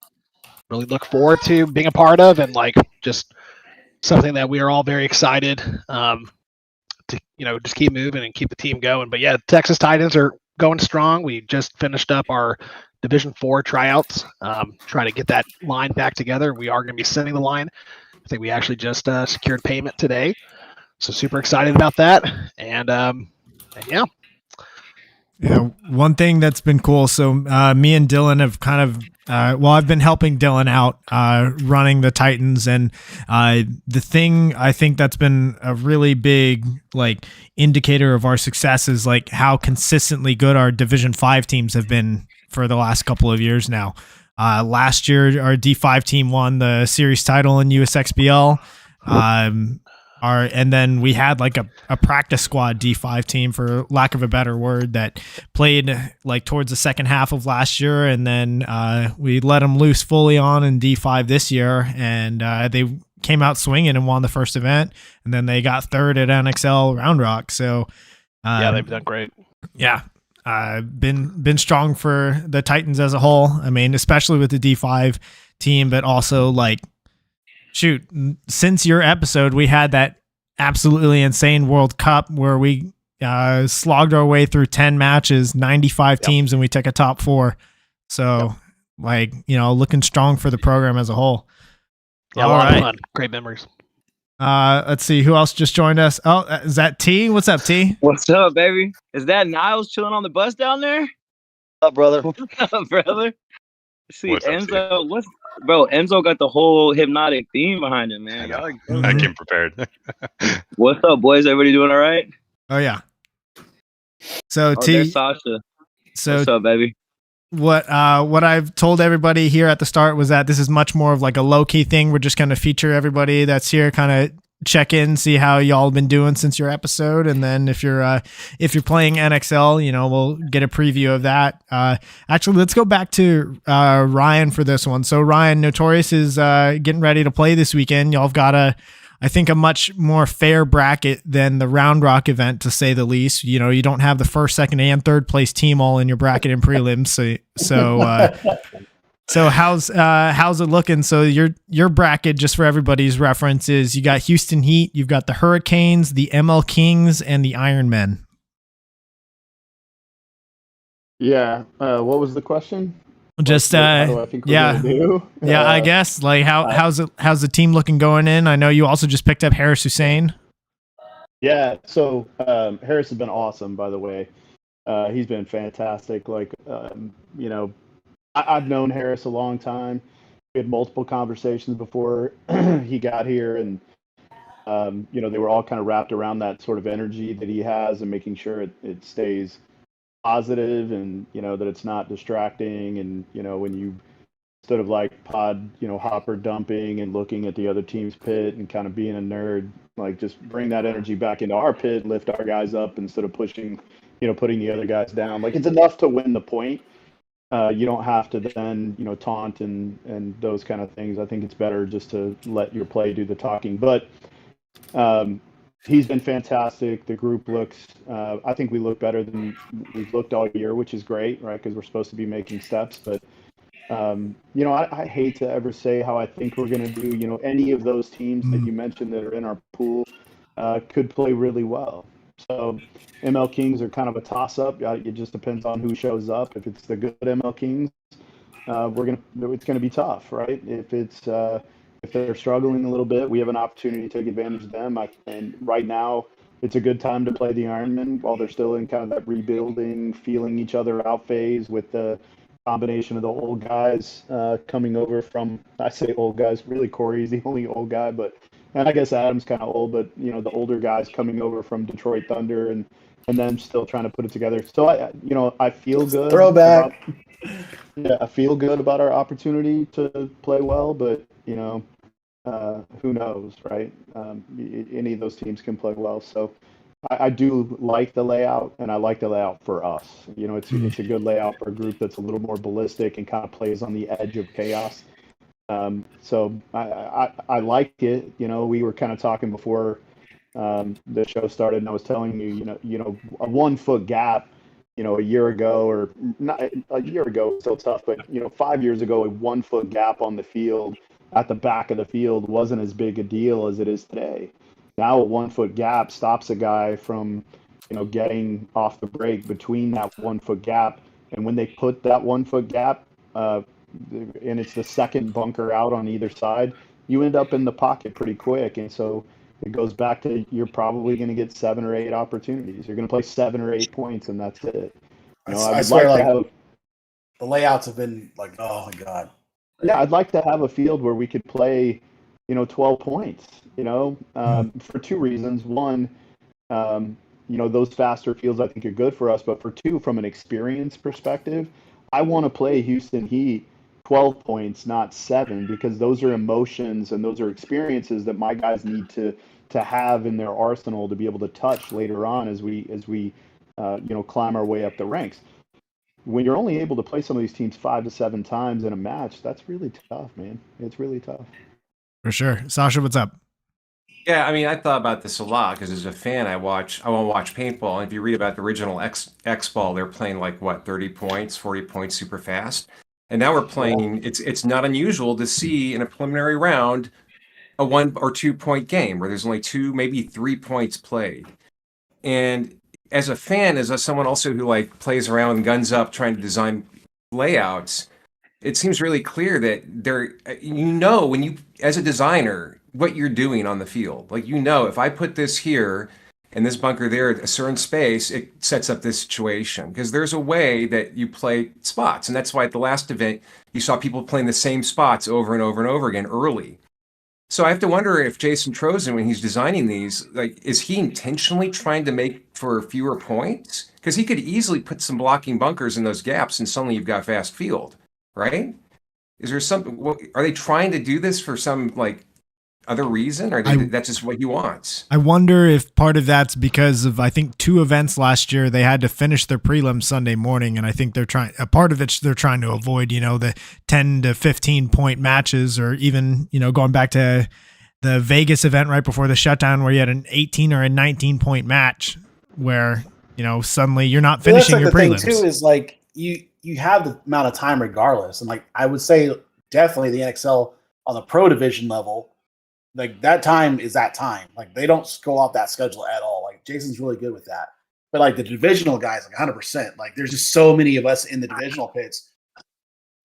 really look forward to being a part of, and like just something that we are all very excited to just keep moving and keep the team going. But yeah, Texas Titans are going strong. We just finished up our Division 4 tryouts, trying to get that line back together. We are going to be sending the line. I think we actually just secured payment today, so super excited about that. And yeah. Yeah, one thing that's been cool. So me and Dylan have kind of, I've been helping Dylan out running the Titans, and the thing I think that's been a really big like indicator of our success is like how consistently good our Division 5 teams have been for the last couple of years now. Last year, our D5 team won the series title in USXBL. And then we had like a practice squad D5 team, for lack of a better word, that played like towards the second half of last year. And then we let them loose fully on in D5 this year. And they came out swinging and won the first event. And then they got third at NXL Round Rock. So yeah, they've done great. Yeah. Been strong for the Titans as a whole. I mean, especially with the D5 team, but also like, shoot, since your episode, we had that absolutely insane World Cup where we slogged our way through 10 matches, 95 teams, and we took a top 4. So looking strong for the program as a whole. Yeah, a lot of fun. Great memories. Let's see who else just joined us. Oh, is that T? What's up, T? What's up, baby? Is that Niles chilling on the bus down there? What's up, brother? What's up, brother? See, What's up, Enzo, Enzo got the whole hypnotic theme behind him, man. I came prepared. What's up, boys? Everybody doing all right? Oh yeah. So T, Sasha. So what's up, baby? What I've told everybody here at the start was that this is much more of like a low key thing. We're just going to feature everybody that's here, kind of check in, see how y'all been doing since your episode, and then if you're playing NXL, we'll get a preview of that. Actually, let's go back to Ryan for this one. So Ryan, Notorious is getting ready to play this weekend. Y'all have got I think a much more fair bracket than the Round Rock event, to say the least. You don't have the first, second, and third place team all in your bracket in prelims. So So how's it looking? So your bracket, just for everybody's reference, is you got Houston Heat, you've got the Hurricanes, the ML Kings, and the Iron Men. Yeah. What was the question? Just how do I think we're yeah, gonna do? yeah. I guess like how's the team looking going in? I know you also just picked up Harris Hussein. Yeah. So Harris has been awesome, by the way. He's been fantastic. Like I've known Harris a long time. We had multiple conversations before he got here, and they were all kind of wrapped around that sort of energy that he has and making sure it stays positive, and that it's not distracting, and when you instead of like hopper dumping and looking at the other team's pit and kind of being a nerd, like just bring that energy back into our pit, lift our guys up instead of pushing, putting the other guys down. Like it's enough to win the point. You don't have to then, taunt and those kind of things. I think it's better just to let your play do the talking. But he's been fantastic. The group looks, I think we look better than we've looked all year, which is great, right? Because we're supposed to be making steps. But, I hate to ever say how I think we're going to do. Any of those teams that you mentioned that are in our pool could play really well. So ML Kings are kind of a toss-up. It just depends on who shows up. If it's the good ML Kings, it's gonna be tough, right? If they're struggling a little bit, we have an opportunity to take advantage of them. And right now, it's a good time to play the Ironmen while they're still in kind of that rebuilding, feeling each other out phase with the combination of the old guys coming over from. I say old guys, really Corey's the only old guy, and I guess Adam's kind of old, but the older guys coming over from Detroit Thunder and then still trying to put it together. So I feel good. Throwback. I feel good about our opportunity to play well, but who knows, right? Any of those teams can play well. So I do like the layout, and I like the layout for us. It's a good layout for a group that's a little more ballistic and kind of plays on the edge of chaos. So I like it. We were kind of talking before the show started, and I was telling you, a 1 foot gap, a year ago, or not a year ago, still tough, but 5 years ago, a 1 foot gap on the field at the back of the field wasn't as big a deal as it is today. Now a 1 foot gap stops a guy from, getting off the break between that 1 foot gap. And when they put that 1 foot gap, and it's the second bunker out on either side, you end up in the pocket pretty quick. And so it goes back to, you're probably going to get 7 or 8 opportunities. You're going to play 7 or 8 points, and that's it. I swear, the layouts have been like, oh my God. Yeah, I'd like to have a field where we could play, 12 points, for 2 reasons. One, those faster fields I think are good for us, but for 2, from an experience perspective, I want to play Houston Heat 12 points, not 7, because those are emotions and those are experiences that my guys need to have in their arsenal to be able to touch later on as we climb our way up the ranks. When you're only able to play some of these teams 5 to 7 times in a match, that's really tough, man. It's really tough. For sure. Sasha, what's up? Yeah, I mean, I thought about this a lot because as a fan, I want to watch paintball. And if you read about the original X-Ball, they're playing like 30 points, 40 points super fast. And now we're playing, it's not unusual to see in a preliminary round a 1 or 2 point game where there's only 2, maybe 3 points played. And as a fan, as someone also who plays around and guns up trying to design layouts, it seems really clear that when you, as a designer, what you're doing on the field. If I put this here and this bunker there at a certain space, it sets up this situation. Because there's a way that you play spots. And that's why at the last event, you saw people playing the same spots over and over and over again early. So I have to wonder if Jason Trozen, when he's designing these, is he intentionally trying to make for fewer points? Because he could easily put some blocking bunkers in those gaps and suddenly you've got fast field, right? Is there something, are they trying to do this for some other reason, or that's just what he wants? I wonder if part of that's because of, I think 2 events last year, they had to finish their prelims Sunday morning. And I think they're trying to avoid, the 10 to 15 point matches, or even, going back to the Vegas event right before the shutdown where you had an 18 or a 19 point match where, suddenly you're not finishing your prelims. The thing too is you have the amount of time regardless. And like I would say, definitely the NXL on the pro division level, like that time is that time. Like they don't go off that schedule at all. Like Jason's really good with that. But like the divisional guys, like 100%. Like there's just so many of us in the divisional pits.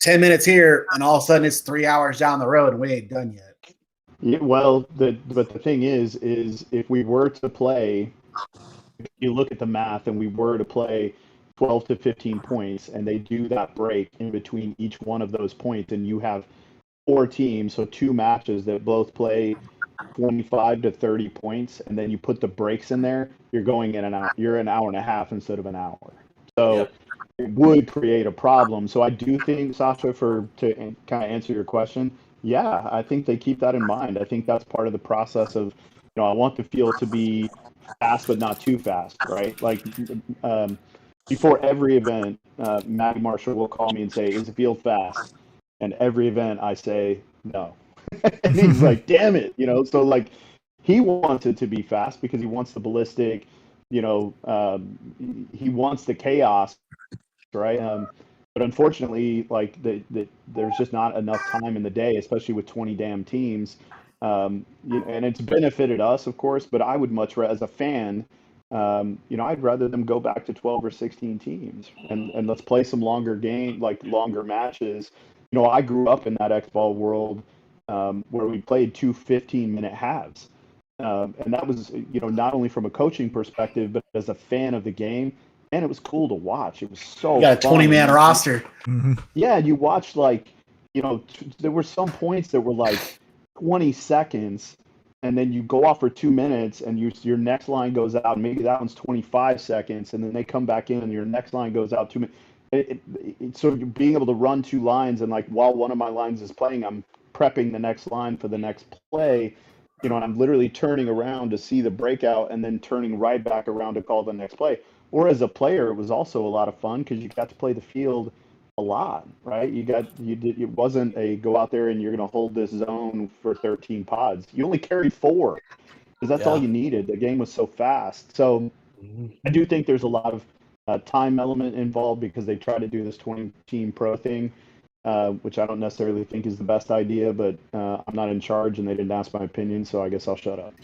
10 minutes here, and all of a sudden it's 3 hours down the road, and we ain't done yet. Yeah, well, but the thing is if we were to play, if you look at the math, and we were to play 12 to 15 points, and they do that break in between each one of those points, and you have 4 teams, so 2 matches that both play 25 to 30 points, and then you put the breaks in there, you're going in an hour. You're an hour and a half instead of an hour. So it would create a problem. So I do think, Sasha, to kind of answer your question, yeah, I think they keep that in mind. I think that's part of the process of, I want the field to be fast but not too fast, right? Like before every event, Matty Marshall will call me and say, "Is the field fast?" And every event I say no. And he's like, "Damn it," So like, he wants it to be fast because he wants the ballistic, he wants the chaos, right? But unfortunately, like there's just not enough time in the day, especially with 20 damn teams. And it's benefited us, of course, but I would much rather, as a fan, I'd rather them go back to 12 or 16 teams and let's play some longer longer matches. I grew up in that X-Ball world where we played 2 15-minute halves. And that was, not only from a coaching perspective, but as a fan of the game, man, it was cool to watch. It was so you got a 20-man roster. Yeah, you watched there were some points that were like 20 seconds, and then you go off for 2 minutes, and your next line goes out, and maybe that one's 25 seconds, and then they come back in, and your next line goes out 2 minutes. So being able to run 2 lines, and like while one of my lines is playing, I'm prepping the next line for the next play. And I'm literally turning around to see the breakout and then turning right back around to call the next play. Or as a player, it was also a lot of fun because you got to play the field a lot, right? It wasn't a go out there and you're going to hold this zone for 13 pods. You only carried 4 because that's all you needed. The game was so fast. So I do think there's a lot of time element involved because they try to do this 20-team pro thing. Which I don't necessarily think is the best idea, but I'm not in charge and they didn't ask my opinion, so I guess I'll shut up.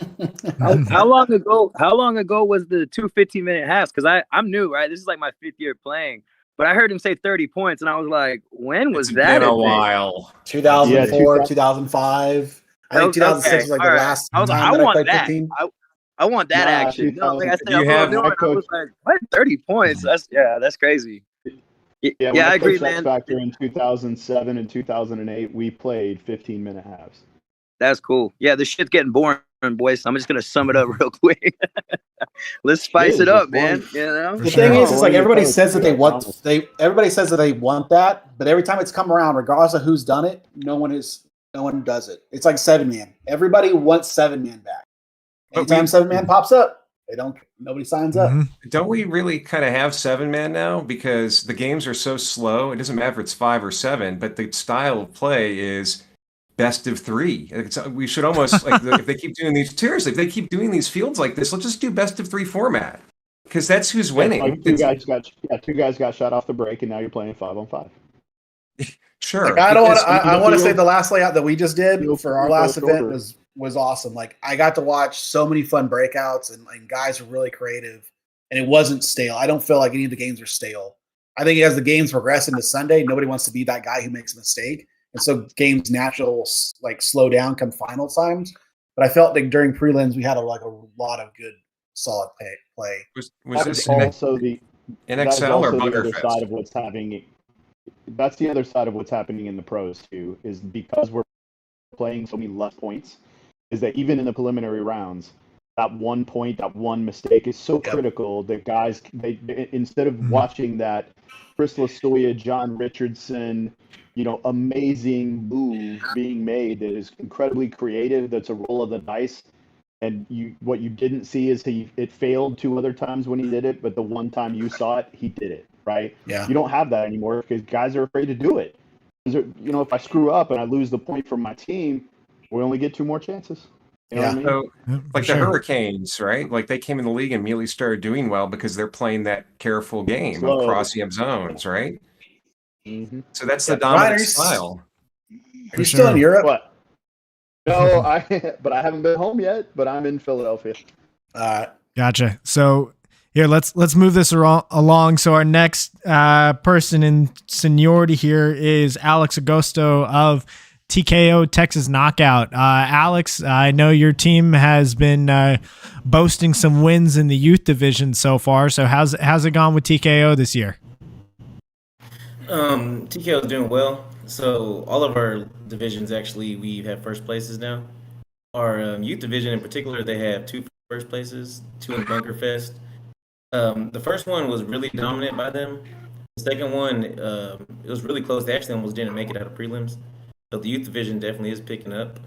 How long ago was the 2 15-minute halves? Because I'm new, right? This is like my 5th year playing. But I heard him say 30 points, and I was like, when was that? It's been a while. 2004, 2005. I think 2006 was like the last time I that I want played that. 15. I want that action. No, like I said, I was like, what? 30 points? That's crazy. Yeah, I agree, man. Factor in 2007 and 2008, we played 15-minute halves. That's cool. Yeah, this shit's getting boring, boys. I'm just gonna sum it up real quick. Let's spice it up, man. The thing is like everybody says that they want that, but every time it's come around, regardless of who's done it, no one does it. It's like 7-man. Everybody wants 7-man back. Anytime 7-man pops up, nobody signs up. Don't we really kind of have 7-man now? Because the games are so slow. It doesn't matter if it's 5 or 7, but the style of play is best of 3. We should almost if they keep doing these, seriously, if they keep doing these fields like this, let's just do best of 3 format. Because that's who's winning. Like two guys got shot off the break, and now you're playing 5-on-5. Sure. Like, I want to say the last layout that we just did for our last event was awesome. Like I got to watch so many fun breakouts and guys were really creative and it wasn't stale. I don't feel like any of the games are stale. I think as the games progress into Sunday, nobody wants to be that guy who makes a mistake. And so games naturally slow down come final times. But I felt like during prelims, we had a lot of good solid play. Was this also the NXL or Bunkerfest? That's the other side of what's happening in the pros too, is because we're playing so many less points, is that even in the preliminary rounds, that 1 point, that one mistake is so critical that guys, they instead of watching that Chris Lasoya, John Richardson, amazing move being made that is incredibly creative, that's a roll of the dice, and what you didn't see is it failed 2 other times when he did it, but the one time you saw it, he did it, right? Yeah. You don't have that anymore because guys are afraid to do it. If I screw up and I lose the point from my team, we only get 2 more chances. You know what I mean? So, the Hurricanes, right? Like they came in the league and immediately started doing well because they're playing that careful game of crossing up zones, right? Mm-hmm. So that's the Ryan, dominant style. Are you still in Europe? What? No, but I haven't been home yet. But I'm in Philadelphia. Gotcha. So here, let's move this along. So our next person in seniority here is Alex Agosto of TKO Texas Knockout. Alex, I know your team has been boasting some wins in the youth division so far. So how's it gone with TKO this year? TKO is doing well. So all of our divisions, actually, we have first places now. Our youth division in particular, they have 2 first places, 2 in Bunker Fest. The first one was really dominant by them. The second one, it was really close. They actually almost didn't make it out of prelims. So the youth division definitely is picking up.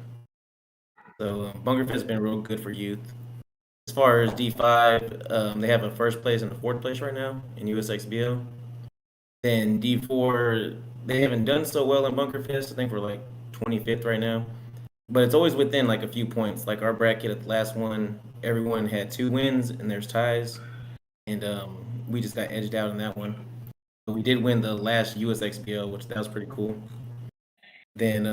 So Bunker Fest has been real good for youth. As far as D5, they have a first place and a 4th place right now in USXBL. Then D4, they haven't done so well in Bunker Fest. I think we're like 25th right now. But it's always within like a few points. Like our bracket at the last one, everyone had 2 wins and there's ties. And we just got edged out in that one. But we did win the last USXBL, which that was pretty cool. Then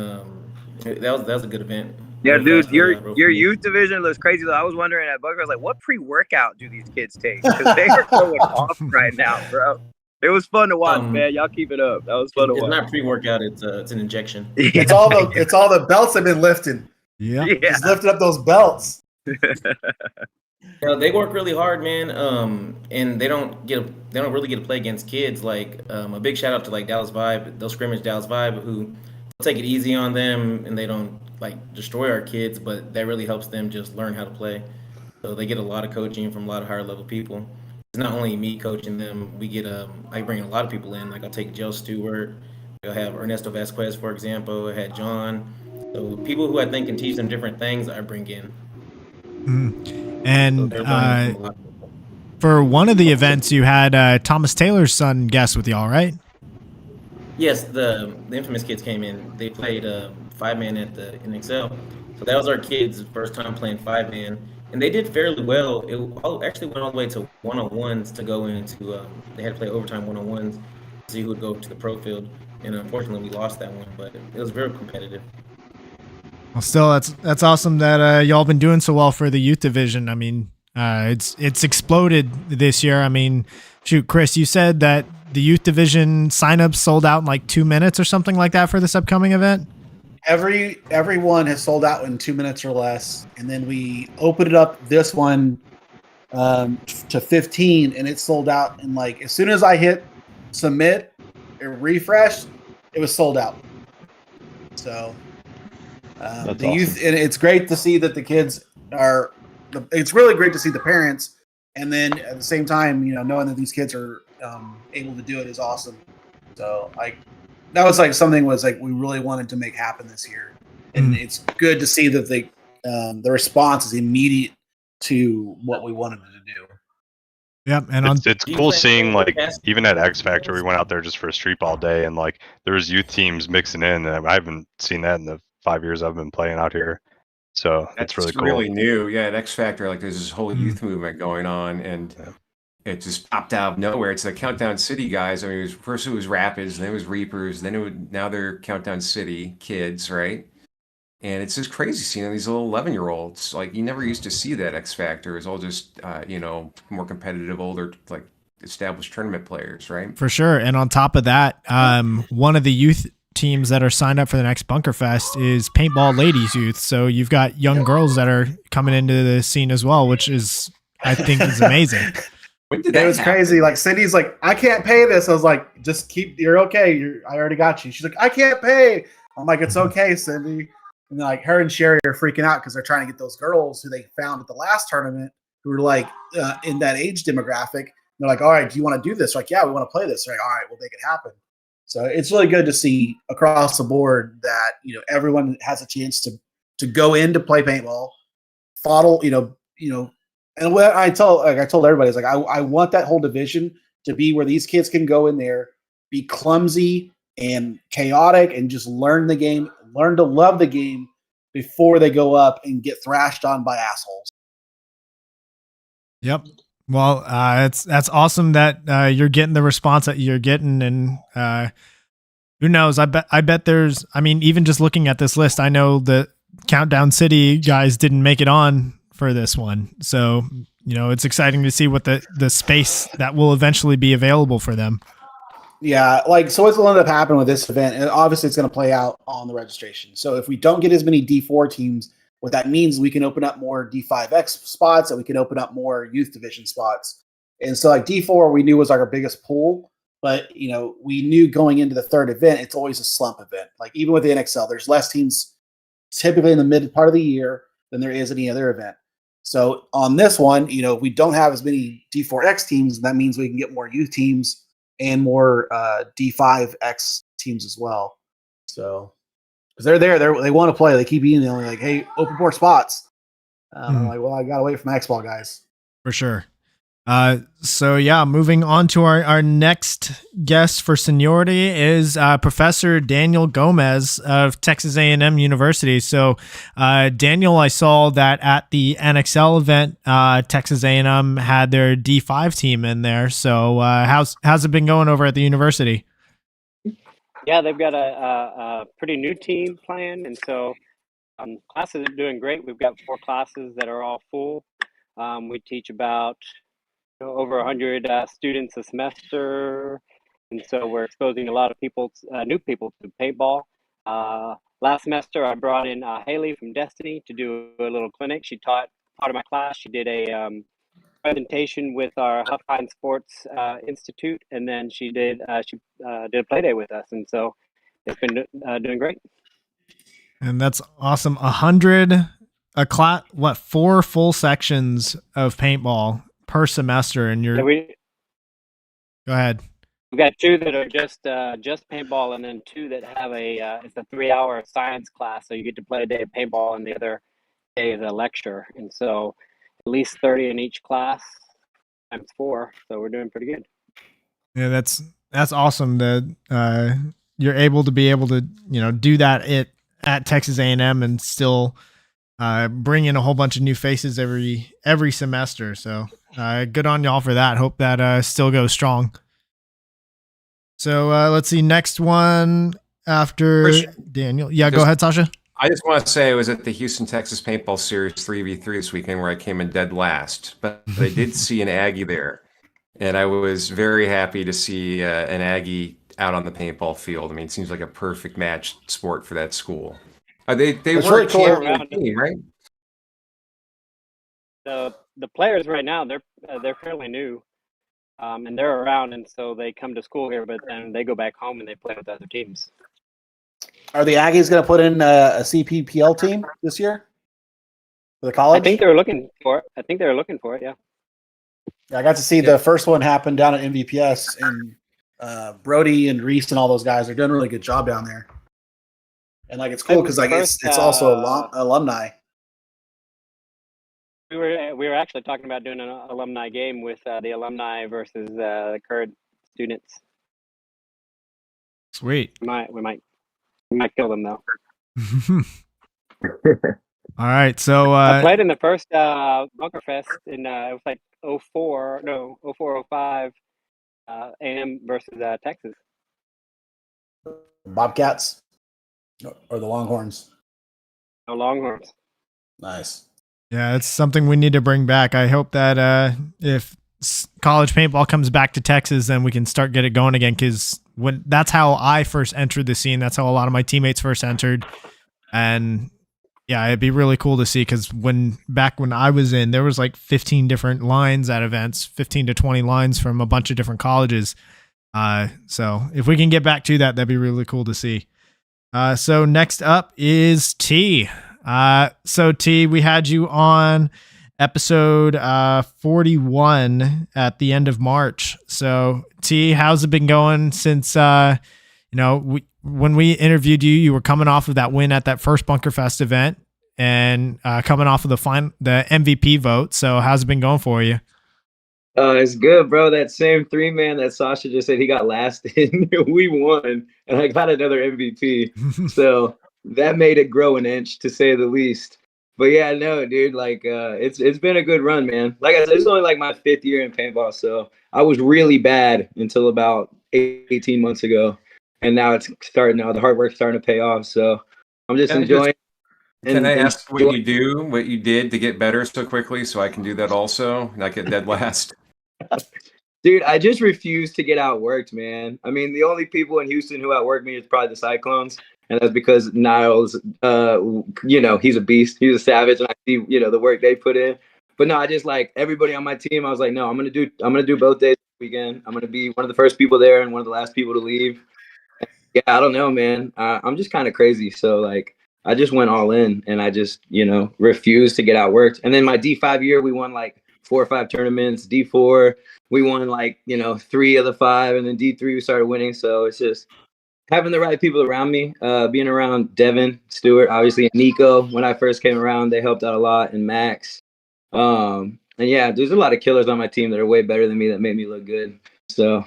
that was a good event. Yeah, dude, your youth division looks crazy. I was wondering at Bunker, like, what pre-workout do these kids take? Because they are going off right now, bro. It was fun to watch, man. Y'all keep it up. That was fun to watch. It's not pre-workout. It's an injection. Yeah. It's all the belts they've been lifting. Yeah. Just lifting up those belts. They work really hard, man. And they don't really get to play against kids. Like a big shout out to like Dallas Vibe. They'll scrimmage Dallas Vibe, who take it easy on them, and they don't like destroy our kids, but that really helps them just learn how to play. So they get a lot of coaching from a lot of higher level people. It's not only me coaching them. We get I bring a lot of people in. Like I'll take Joe Stewart. I'll have Ernesto Vasquez, for example. I had John. So people who I think can teach them different things, I bring in. And so for one of the events, you had Thomas Taylor's son guest with y'all, right? Yes, the infamous kids came in. They played 5-man at the NXL. So that was our kids' first time playing 5-man. And they did fairly well. It actually went all the way to one-on-ones to go into. They had to play overtime one-on-ones to see who would go to the pro field. And unfortunately, we lost that one, but it was very competitive. Well, still, that's awesome that y'all been doing so well for the youth division. I mean, it's exploded this year. I mean, shoot, Chris, you said that the youth division signups sold out in like 2 minutes or something like that for this upcoming event. Everyone has sold out in 2 minutes or less, and then we opened it up this one to 15, and it sold out in like as soon as I hit submit or refresh, it was sold out. So the awesome. Youth, and it's great to see that the kids are. It's really great to see the parents, and then at the same time, knowing that these kids are able to do it is awesome. So that was like something we really wanted to make happen this year, and it's good to see that the response is immediate to what we wanted to do. Yep, and it's cool seeing like even at X Factor, we went out there just for a street ball day, and like there was youth teams mixing in, and I haven't seen that in the 5 years I've been playing out here. So that's really cool. Really new, yeah. At X Factor, like there's this whole youth movement going on, and it just popped out of nowhere. It's the Countdown City guys. I mean, first it was Rapids, then it was Reapers, now they're Countdown City kids, right? And it's just crazy seeing these little 11-year-olds. Like you never used to see that X Factor. It's all just more competitive, older, like established tournament players, right? For sure. And on top of that, one of the youth teams that are signed up for the next Bunker Fest is Paintball Ladies Youth. So you've got young girls that are coming into the scene as well, which is I think is amazing. It was crazy. Like Cindy's like, I can't pay this. I was like, just you're okay. I already got you. She's like, I can't pay. I'm like, it's okay, Cindy. And then, like her and Sherry are freaking out because they're trying to get those girls who they found at the last tournament who were like in that age demographic. They're like, all right, do you want to do this? They're like, yeah, we want to play this. They're like, all right, we'll make it happen. So it's really good to see across the board that everyone has a chance to go in to play paintball, fodle, and what I told everybody is like I want that whole division to be where these kids can go in there, be clumsy and chaotic, and just learn the game, learn to love the game before they go up and get thrashed on by assholes. Yep. Well, that's awesome that you're getting the response that you're getting, and who knows? I bet there's, I mean, even just looking at this list, I know the Countdown City guys didn't make it on for this one. So, it's exciting to see what the space that will eventually be available for them. Yeah, so what's going to end up happening with this event, and obviously it's going to play out on the registration. So if we don't get as many D4 teams, what that means is we can open up more D5X spots, and we can open up more youth division spots. And so D4 we knew was our biggest pool, but we knew going into the third event, it's always a slump event. Even with the NXL, there's less teams typically in the mid part of the year than there is any other event. So on this one, we don't have as many D4X teams, and that means we can get more youth teams and more D5X teams as well. So, because they're there, they want to play. They keep emailing like, "Hey, open more spots." I'm like, "Well, I gotta wait for my X-Ball guys." For sure. So yeah, moving on to our next guest for seniority is Professor Daniel Gomez of Texas A&M University. So Daniel, I saw that at the NXL event, Texas A&M had their D5 team in there. So how's it been going over at the university? Yeah, they've got a pretty new team playing, and so classes are doing great. We've got 4 classes that are all full. We teach about over 100 students a semester, and so we're exposing a lot of new people to paintball. Last semester, I brought in Haley from Destiny to do a little clinic. She taught part of my class. She did a presentation with our Huffine Sports Institute, and then she did a play day with us, and so it's been doing great. And that's awesome. 100 a class, 4 full sections of paintball per semester, and you're. Go ahead. We've got 2 that are just paintball, and then 2 that have it's a 3-hour science class. So you get to play a day of paintball, and the other day is a lecture. And so at least 30 in each class times 4. So we're doing pretty good. Yeah, that's awesome that you're able to do that at Texas A&M and still bring in a whole bunch of new faces every semester. So good on y'all for that. Hope that still goes strong. So let's see, next one after Daniel. Yeah, go ahead, Sasha. I just want to say I was at the Houston, Texas Paintball Series 3v3 this weekend where I came in dead last, but I did see an Aggie there, and I was very happy to see an Aggie out on the paintball field. I mean, it seems like a perfect match sport for that school. They weren't champion team, right? The players right now, they're fairly new, and they're around, and so they come to school here, but then they go back home and they play with other teams. Are the Aggies going to put in a CPPL team this year for the college? I think they're looking for it. Yeah. I got to see the first one happen down at MVPS, and Brody and Reese and all those guys are doing a really good job down there. And it's cool because it's also alumni. We were actually talking about doing an alumni game with the alumni versus the current students. Sweet. We might kill them though. All right, so I played in the first Bunker Fest in it was 04-05 A&M versus Texas. Bobcats or the Longhorns? No, Longhorns. Nice. Yeah, it's something we need to bring back. I hope that if college paintball comes back to Texas, then we can get it going again, because that's how I first entered the scene. That's how a lot of my teammates first entered. And yeah, it'd be really cool to see, because back when I was in, there was 15 different lines at events, 15 to 20 lines from a bunch of different colleges. So if we can get back to that, that'd be really cool to see. So next up is T. So T, we had you on episode 41 at the end of March. So T, how's it been going since when we interviewed you, you were coming off of that win at that first Bunker Fest event and coming off of the MVP vote. So how's it been going for you? It's good, bro. That same 3-man that Sasha just said he got last in, we won, and I got another MVP. So that made it grow an inch, to say the least. But yeah, no, dude, it's been a good run, man. Like I said, it's only my 5th year in paintball, so I was really bad until about 18 months ago. and now it's starting. Now the hard work's starting to pay off. So I'm just enjoying. Can I ask what you did to get better so quickly, so I can do that also, not get dead last? Dude, I just refuse to get outworked, man. I mean, the only people in Houston who outwork me is probably the Cyclones, and that's because Niles, he's a beast, he's a savage, and I see, the work they put in. But no, I just like everybody on my team. I was like, no, I'm gonna do both days this weekend. I'm gonna be one of the first people there and one of the last people to leave. Yeah, I don't know, man. I'm just kind of crazy, so like, I just went all in, and I just, refused to get outworked. And then my D5 year, we won like 4 or 5 tournaments. D4, we won like 3 of the 5, and then D3 we started winning. So it's just having the right people around me, being around Devin, Stewart, obviously, and Nico. When I first came around, they helped out a lot, and Max. And yeah, there's a lot of killers on my team that are way better than me that made me look good. So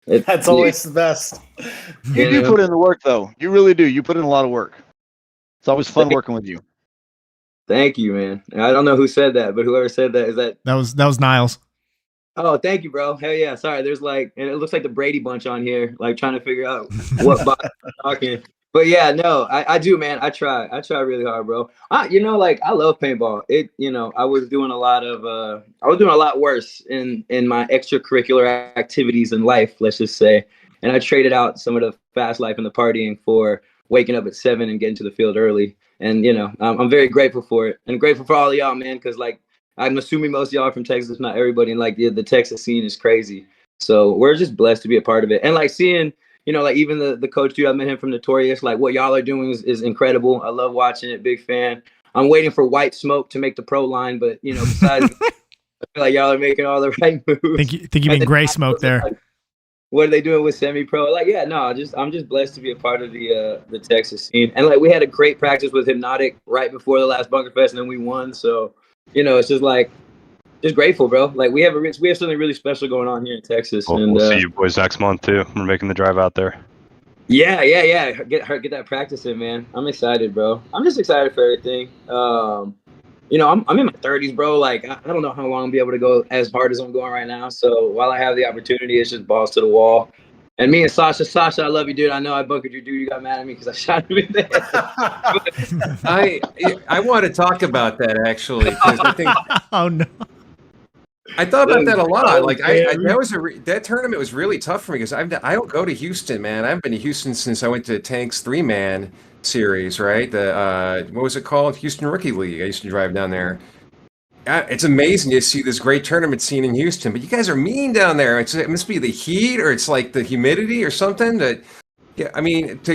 that's always the best. You do put in the work, though. You really do. You put in a lot of work. It's always fun working with you. Thank you, man. I don't know who said that, but whoever said that that was Niles. Oh, thank you, bro. Hell yeah. Sorry, there's and it looks like the Brady Bunch on here, like trying to figure out what box I'm talking. But yeah, no, I do, man. I try really hard, bro. I love paintball. I was doing a lot worse in my extracurricular activities in life, let's just say. And I traded out some of the fast life and the partying for waking up at 7 and getting to the field early. And, I'm very grateful for it, and grateful for all of y'all, man. Cause I'm assuming most of y'all are from Texas, if not everybody. And the Texas scene is crazy. So we're just blessed to be a part of it. And seeing, even the coach dude, I met him from Notorious, what y'all are doing is incredible. I love watching it. Big fan. I'm waiting for White Smoke to make the pro line, but besides, I feel like y'all are making all the right moves. Think you mean Gray Smoke there. What are they doing with semi-pro? I'm just blessed to be a part of the Texas scene. And we had a great practice with Hypnotic right before the last Bunker Fest, and then we won. So, it's just just grateful, bro. We have something really special going on here in Texas. We'll, and we'll see you boys next month too. We're making the drive out there. Yeah. Get that practice in, man. I'm excited, bro. I'm just excited for everything. I'm in my 30s, bro. I don't know how long I'll be able to go as hard as I'm going right now. So while I have the opportunity, it's just balls to the wall. And me and Sasha, I love you, dude. I know I bunkered your dude. You got mad at me because I shot him in the head. I want to talk about that actually, because I think. Oh no. I thought about that a lot. That tournament was really tough for me because I don't go to Houston, man. I haven't been to Houston since I went to Tank's 3-man series, right? The what was it called? Houston Rookie League. I used to drive down there. It's amazing to see this great tournament scene in Houston, but you guys are mean down there. It must be the heat, or it's the humidity or something. To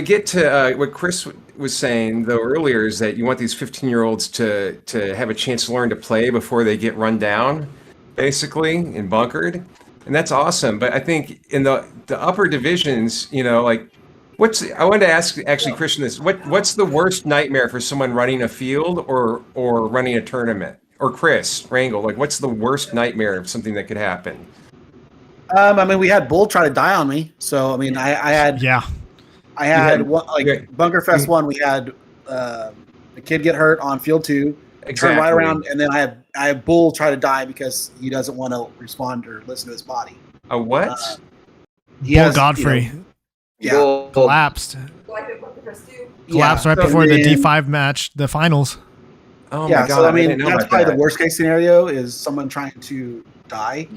get to what Chris was saying though earlier is that you want these 15-year-olds to have a chance to learn to play before they get run down, basically, and bunkered, and that's awesome. But I think in the upper divisions, I wanted to ask actually Christian this: what's the worst nightmare for someone running a field or running a tournament? Or Chris Rangel, what's the worst nightmare of something that could happen? We had Bull try to die on me. So I had one, Bunker Fest 1. We had a kid get hurt on field 2. Exactly. Turn right around, and then I have Bull try to die because he doesn't want to respond or listen to his body. A what? Bull Godfrey. Collapsed. Collapsed right before the D5 match, the finals. Oh my God! So that's probably the worst case scenario is someone trying to die.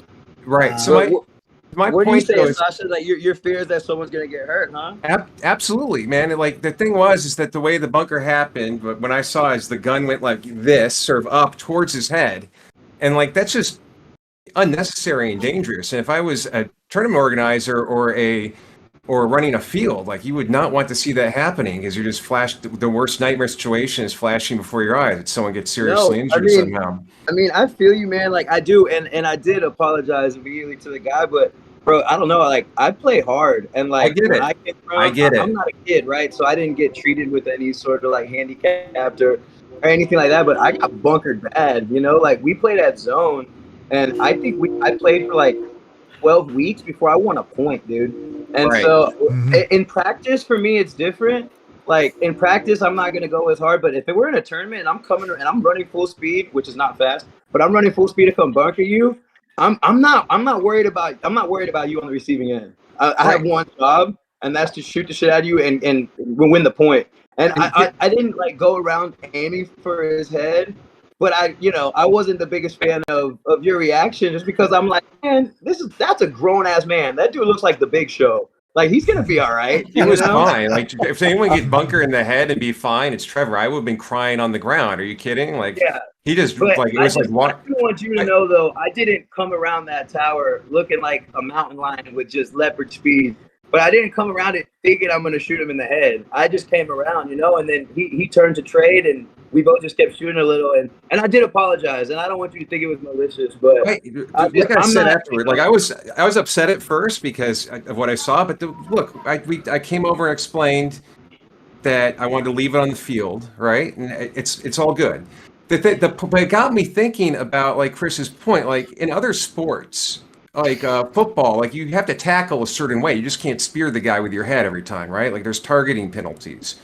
Right. So my what point do you say, is, Sasha, that your fear is that someone's gonna get hurt, huh? Absolutely, man. The thing is that the way the bunker happened, when I saw is the gun went like this, sort of up towards his head, and that's just unnecessary and dangerous. And if I was a tournament organizer or running a field, you would not want to see that happening, because you're just the worst nightmare situation is flashing before your eyes. That someone gets seriously injured somehow. I feel you, man. I do, and I did apologize immediately to the guy, but bro, I don't know. I play hard, and I get it. I get it. I'm not a kid, right? So I didn't get treated with any sort of handicapped or anything like that. But I got bunkered bad. We played at zone, and I think I played for 12 weeks before I won a point, dude. And so in practice, for me, it's different. In practice, I'm not gonna go as hard. But if we're in a tournament and I'm coming and I'm running full speed, which is not fast, but I'm running full speed to come bunker you, I'm not worried about you on the receiving end. I have one job, and that's to shoot the shit out of you and win the point. And I didn't like go around aiming for his head, but I wasn't the biggest fan of your reaction, just because I'm like, man, that's a grown ass man. That dude looks like the Big Show. Like, he's gonna be all right. He was fine. Like, if anyone get bunker in the head and be fine, it's Trevor. I would have been crying on the ground. Are you kidding? Like, yeah. He just but like it was like what? I want you to know though, I didn't come around that tower looking like a mountain lion with just leopard speed. But I didn't come around it thinking I'm going to shoot him in the head. I just came around, and then he turned to trade, and we both just kept shooting a little. And I did apologize, and I don't want you to think it was malicious, but like I said afterward, like I was upset at first because of what I saw. But look, I came over and explained that I wanted to leave it on the field, right? And it's all good. But it got me thinking about like Chris's point, like in other sports. Like football, like you have to tackle a certain way. You just can't spear the guy with your head every time, right? Like there's targeting penalties,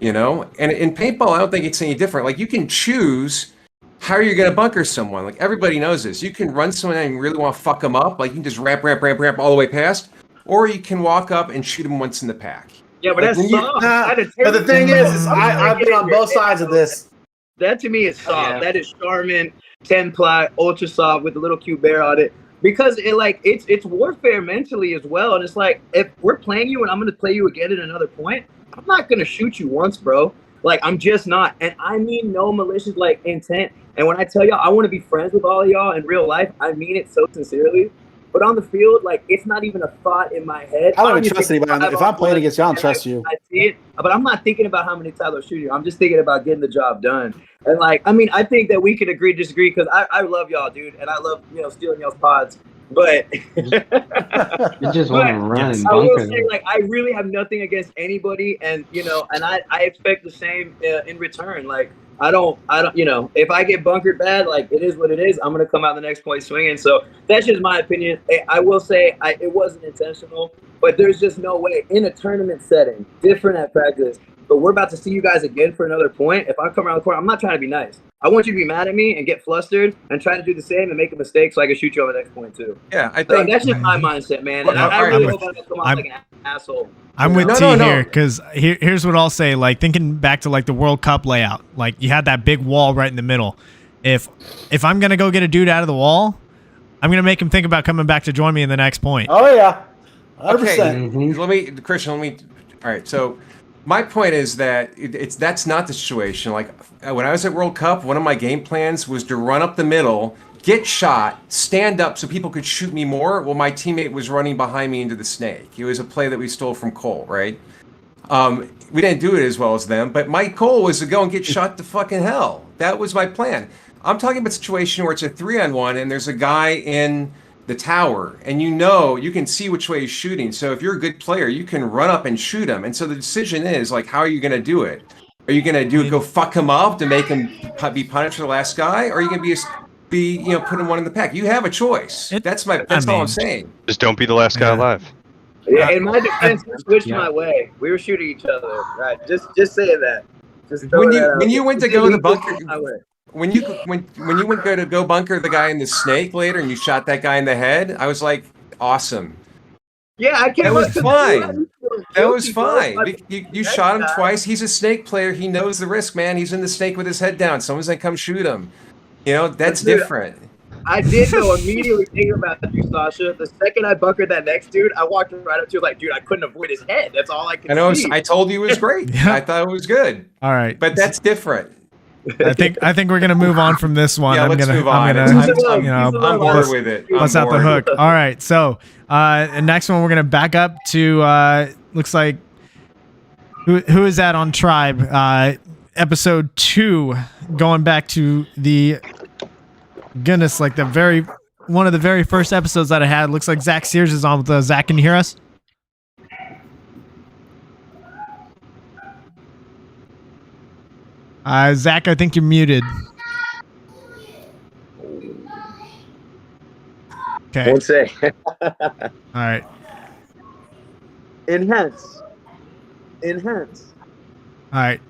And in paintball, I don't think it's any different. Like you can choose how you're going to bunker someone. Like everybody knows this. You can run someone and you really want to fuck them up. Like you can just ramp all the way past, or you can walk up and shoot them once in the pack. Yeah, but like that's soft. But the thing is I've been on both sides of this. That to me is soft. Yeah. That is Charmin 10-ply, ultra soft with a little cute bear on it. Because it's warfare mentally as well, and it's like if we're playing you and I'm gonna play you again at another point, I'm not gonna shoot you once, bro. Like I'm just not, and I mean no malicious intent. And when I tell y'all I want to be friends with all of y'all in real life, I mean it so sincerely. But on the field, it's not even a thought in my head. I don't even trust anybody. If I'm playing against you, I don't trust you. I see it, but I'm not thinking about how many times I'll shoot you. I'm just thinking about getting the job done. And I think that we could agree, disagree, because I love y'all, dude, and I love stealing y'all's pods. But you just want to run. I will say, I really have nothing against anybody, and and I expect the same in return. I don't, if I get bunkered bad, it is what it is. I'm gonna come out the next point swinging. So that's just my opinion. I will say it wasn't intentional, but there's just no way in a tournament setting, different at practice. But we're about to see you guys again for another point. If I come around the corner, I'm not trying to be nice. I want you to be mad at me and get flustered and try to do the same and make a mistake so I can shoot you on the next point too. Yeah, I think that's just my mindset, man. And I really hope I don't come out like an asshole. I'm with T here because here's what I'll say. Thinking back to the World Cup layout, you had that big wall right in the middle. If I'm gonna go get a dude out of the wall, I'm gonna make him think about coming back to join me in the next point. Oh yeah, 100%. Okay, Christian. All right, so. My point is that that's not the situation. When I was at World Cup, one of my game plans was to run up the middle, get shot, stand up so people could shoot me more while my teammate was running behind me into the snake. It was a play that we stole from Cole, right? We didn't do it as well as them, but my goal was to go and get shot to fucking hell. That was my plan. I'm talking about a situation where it's a 3-on-1 and there's a guy in the tower, and you can see which way he's shooting. So if you're a good player, you can run up and shoot him. And so the decision is how are you going to do it? Are you going to go fuck him up to make him be punished for the last guy, or are you going to be putting one in the pack? You have a choice. That's all I'm saying. Just don't be the last guy alive. Yeah, in my defense, we switched my way. We were shooting each other. Right? Just saying that. When you went to go to the bunker. When you went to go bunker the guy in the snake later and you shot that guy in the head, I was like, awesome. Yeah, I can't. That was fine. That was fine. You shot him twice. He's a snake player. He knows the risk, man. He's in the snake with his head down. Someone's gonna come shoot him. That's different. I did go immediately thinking about you, Sasha. The second I bunkered that next dude, I walked right up to him dude, I couldn't avoid his head. That's all I could see. I told you it was great. I thought it was good. All right. But that's different. I think we're gonna move on from this one. Yeah, let's move on. I'm bored with it. Bust out the hook. All right, so next one we're gonna back up to looks like who is that on Tribe? Episode 2, going back to the goodness, one of the very first episodes that I had. Looks like Zach Sears is on with us. Zach, can you hear us? Zach, I think you're muted. Okay. Won't say. All right. Enhance. All right.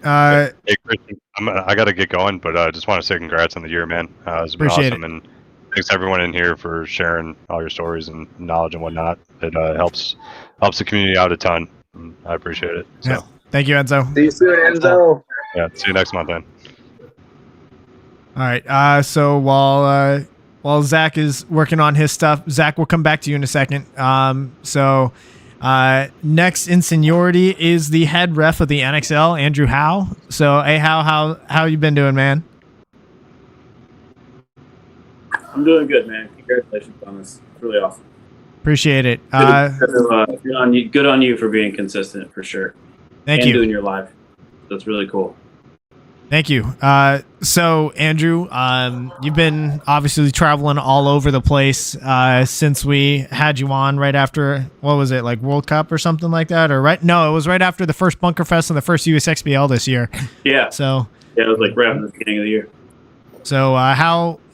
Hey, Christian, I got to get going, but I just want to say congrats on the year, man. It's been awesome, and thanks to everyone in here for sharing all your stories and knowledge and whatnot. It helps the community out a ton. I appreciate it. So. Yeah. Thank you, Enzo. See you soon, Enzo. Yeah, see you next month, then. All right. So while Zach is working on his stuff, Zach, we'll come back to you in a second. Next in seniority is the head ref of the NXL, Andrew Howe. So, hey, how you been doing, man? I'm doing good, man. Congratulations on this. It's really awesome. Appreciate it. Good on you for being consistent, for sure. Thank and you. doing your live. That's really cool. Thank you. So Andrew, you've been obviously traveling all over the place since we had you on right after, what was it, like World Cup or something like that? Or right? No, it was right after the first Bunker Fest and the first USXBL this year. Yeah. So yeah, it was like right after the beginning of the year. So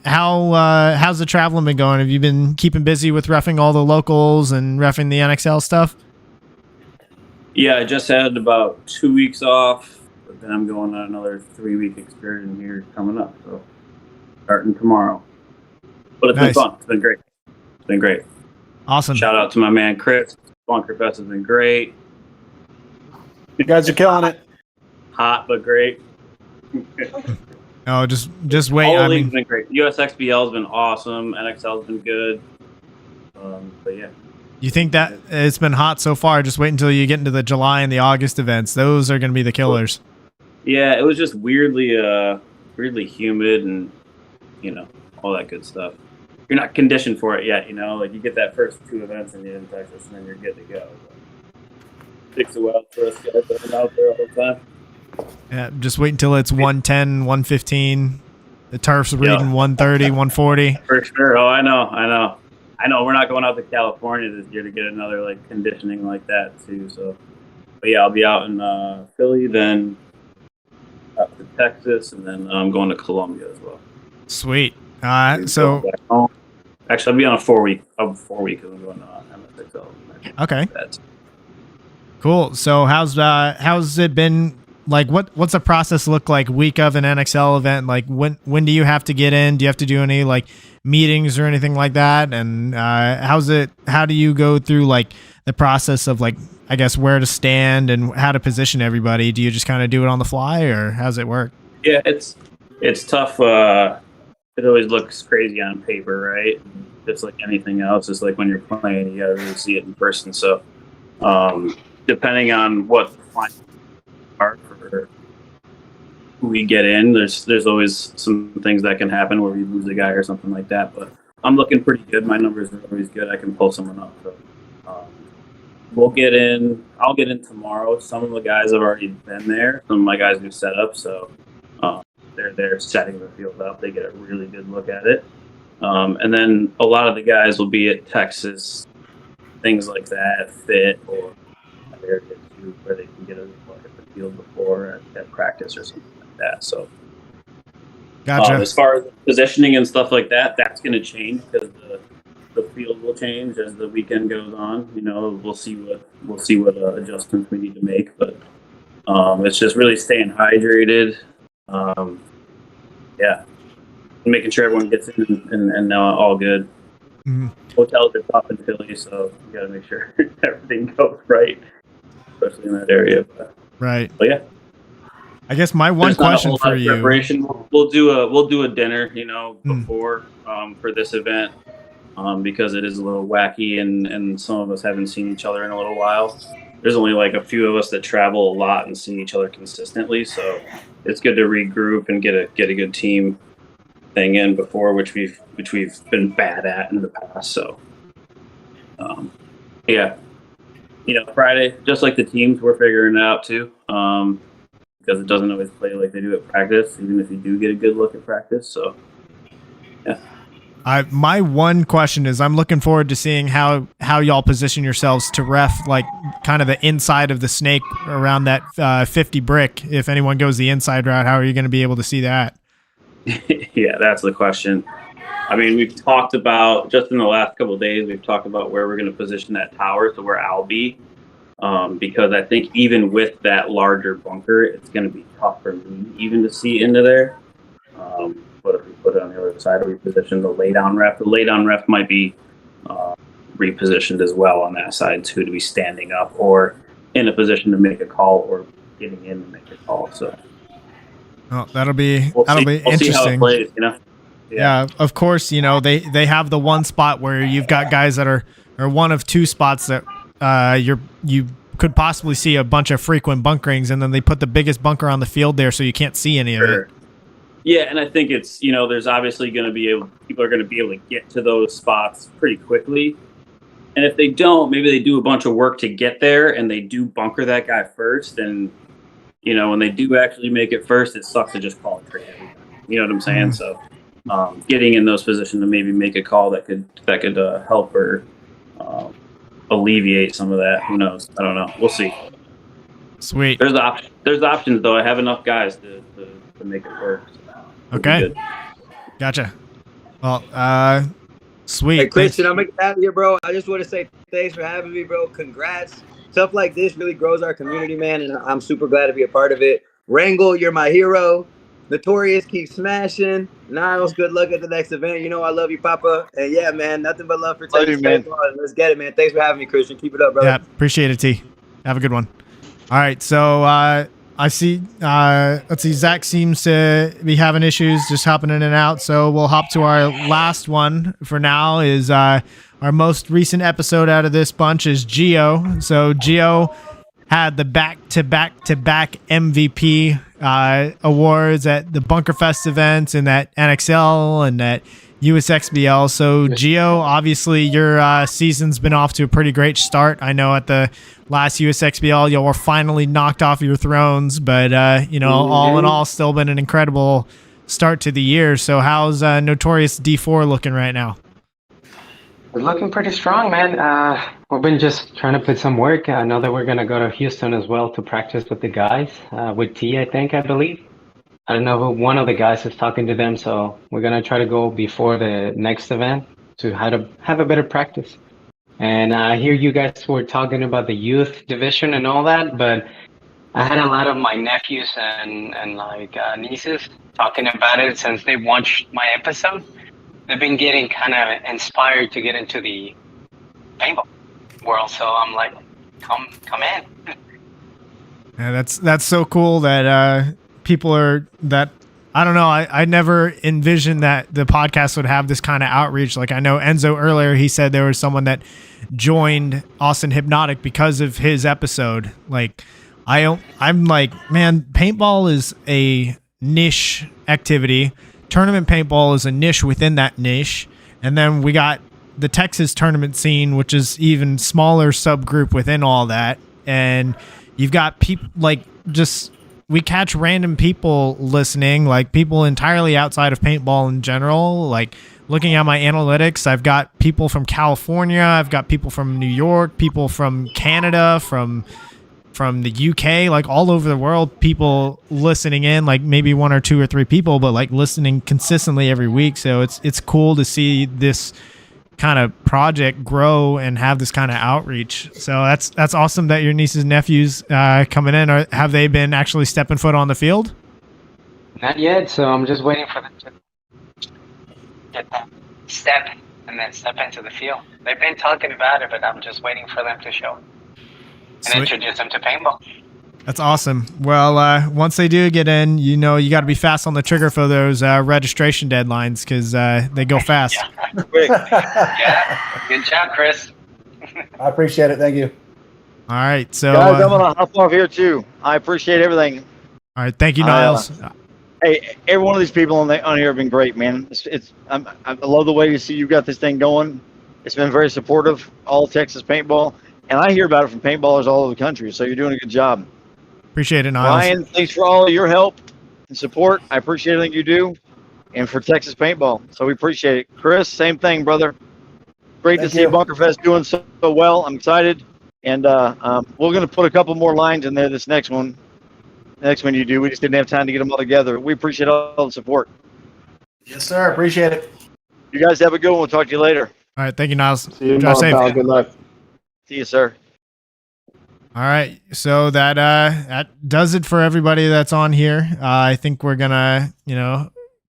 how's the traveling been going? Have you been keeping busy with reffing all the locals and reffing the NXL stuff? Yeah, I just had about 2 weeks off. But then I'm going on another 3-week excursion here coming up. So starting tomorrow. But it's been fun. It's been great. It's been great. Awesome. Shout out to my man Chris. Bunker Fest has been great. You guys are killing it. Hot but great. Oh, just wait. All the I leagues mean, been great. USXBL has been awesome. NXL has been good. But yeah. You think that it's been hot so far? Just wait until you get into the July and the August events. Those are going to be the killers. Yeah, it was just weirdly humid and, all that good stuff. You're not conditioned for it yet, like you get that first 2 events in Texas and then you're good to go. It takes a while for us guys that are out there all the time. Yeah, just wait until it's 110, 115. The turf's reading 130, 140. For sure. Oh, I know. We're not going out to California this year to get another conditioning like that too. So, but yeah, I'll be out in Philly, then out to Texas, and then I'm going to Colombia as well. Sweet. So actually, I'll be on a 4-week. I'm 4 weeks. I'm going to NXL. Okay. Cool. So how's it been? Like, what's the process look like week of an NXL event? Like, when do you have to get in? Do you have to do any meetings or anything like that? And how do you go through the process of I guess where to stand and how to position everybody? Do you just kind of do it on the fly, or how's it work? Yeah, it's tough. It always looks crazy on paper, right? Just like anything else, it's like when you're playing, you gotta really see it in person. So, depending on what the final are for who we get in, there's always some things that can happen where we lose a guy or something like that. But I'm looking pretty good. My numbers are always good. I can pull someone up. So, we'll get in. I'll get in tomorrow. Some of the guys have already been there. Some of my guys do set up, so they're setting the field up. They get a really good look at it. And then a lot of the guys will be at Texas, things like that, fit or area too, where they can get a look at the field before at practice or something like that. So, gotcha. As far as positioning and stuff like that, that's going to change because the field will change as the weekend goes on. We'll see what adjustments we need to make, but it's just really staying hydrated. Yeah, making sure everyone gets in and now all good. Mm-hmm. Hotels are top in Philly, so you got to make sure everything goes right, especially in that area. Right. But yeah, I guess my one question for you. Preparation. We'll do a dinner, before for this event, because it is a little wacky and some of us haven't seen each other in a little while. There's only a few of us that travel a lot and see each other consistently, so it's good to regroup and get a good team thing in before, which we've been bad at in the past. So, yeah, Friday, just like the teams, we're figuring it out too, because it doesn't always play like they do at practice, even if you do get a good look at practice. So, yeah. My one question is, I'm looking forward to seeing how y'all position yourselves to ref kind of the inside of the snake around that 50 brick. If anyone goes the inside route, how are you going to be able to see that? Yeah, that's the question. I mean, we've talked about, just in the last couple of days, we've talked about where we're going to position that tower, so where I'll be, because I think even with that larger bunker, it's going to be tough for me even to see into there. But if we put it on the other side, we position the lay-down ref. The lay-down ref might be repositioned as well on that side, too, to be standing up. Or in a position to make a call or getting in to make a call. So Oh, that'll be we'll see interesting. how it plays, Yeah, of course, they have the one spot where you've got guys that are one of two spots that you could possibly see a bunch of frequent bunkerings, and then they put the biggest bunker on the field there so you can't see any of it. Yeah, and I think it's, there's obviously going to be people are going to be able to get to those spots pretty quickly. And if they don't, maybe they do a bunch of work to get there and they do bunker that guy first. And, when they do actually make it first, it sucks to just call it trade. You know what I'm saying? So getting in those positions to maybe make a call that could help or alleviate some of that. Who knows? I don't know. We'll see. Sweet. There's options, though. I have enough guys to make it work. So okay. Gotcha. Well, sweet. Hey, Christian, I'm gonna get out of here, bro. I just want to say thanks for having me, bro. Congrats. Stuff like this really grows our community, man, and I'm super glad to be a part of it. Wrangle, you're my hero. Notorious, keep smashing. Niles, good luck at the next event. I love you, Papa. And yeah, man, nothing but love for Texas Paintball. Let's get it, man. Thanks for having me, Christian. Keep it up, brother. Yeah, appreciate it, T. Have a good one. All right, so I see, let's see, Zach seems to be having issues just hopping in and out, so we'll hop to our last one for now. Is our most recent episode out of this bunch is Gio. So Gio had the back-to-back MVP awards at the Bunkerfest events and at NXL and at USXBL. So Gio, obviously your season's been off to a pretty great start. I know at the last USXBL you were finally knocked off your thrones, but all in all, still been an incredible start to the year. So how's Notorious D4 looking right now? We're looking pretty strong, man. We've been just trying to put some work. I know that we're going to go to Houston as well to practice with the guys, with T, I believe. I don't know who one of the guys is talking to them, so we're going to try to go before the next event to have a better practice. And I hear you guys were talking about the youth division and all that, but I had a lot of my nephews and nieces talking about it since they watched my episode. They've been getting kind of inspired to get into the paintball world, so I'm like, come in. Yeah, that's so cool that people are that. I don't know. I never envisioned that the podcast would have this kind of outreach. Like I know Enzo earlier, he said there was someone that joined Austin Hypnotic because of his episode. Like I'm like, man, paintball is a niche activity. Tournament paintball is a niche within that niche. And then we got the Texas tournament scene, which is even smaller subgroup within all that. And you've got people like we catch random people listening, like people entirely outside of paintball in general. Like looking at my analytics, I've got people from California, I've got people from New York, people from Canada, from the UK, like all over the world, people listening in, like maybe one or two or three people, but like listening consistently every week. So it's cool to see this kind of project grow and have this kind of outreach. So that's awesome that your nieces and nephews coming in. Have they been actually stepping foot on the field? Not yet, so I'm just waiting for them to get that step and then step into the field. They've been talking about it, but I'm just waiting for them to show and introduce them to paintball. That's awesome. Well, once they do get in, you got to be fast on the trigger for those registration deadlines because they go fast. Yeah, good job, Chris. I appreciate it. Thank you. All right, so guys, I'm gonna hop off here too. I appreciate everything. All right, thank you, Niles. Hey, every one of these people on here have been great, man. I love the way you see you got this thing going. It's been very supportive, all Texas paintball, and I hear about it from paintballers all over the country. So you're doing a good job. Appreciate it, Niles. Ryan, thanks for all of your help and support. I appreciate everything you do, and for Texas paintball. So we appreciate it. Chris, same thing, brother. Great to see Bunkerfest doing so well. I'm excited, and we're going to put a couple more lines in there this next one. Next one you do. We just didn't have time to get them all together. We appreciate all the support. Yes, sir. Appreciate it. You guys have a good one. We'll talk to you later. All right. Thank you, Niles. See you Drive tomorrow, safe. pal. Good luck. See you, sir. All right. So that does it for everybody that's on here. I think we're going to,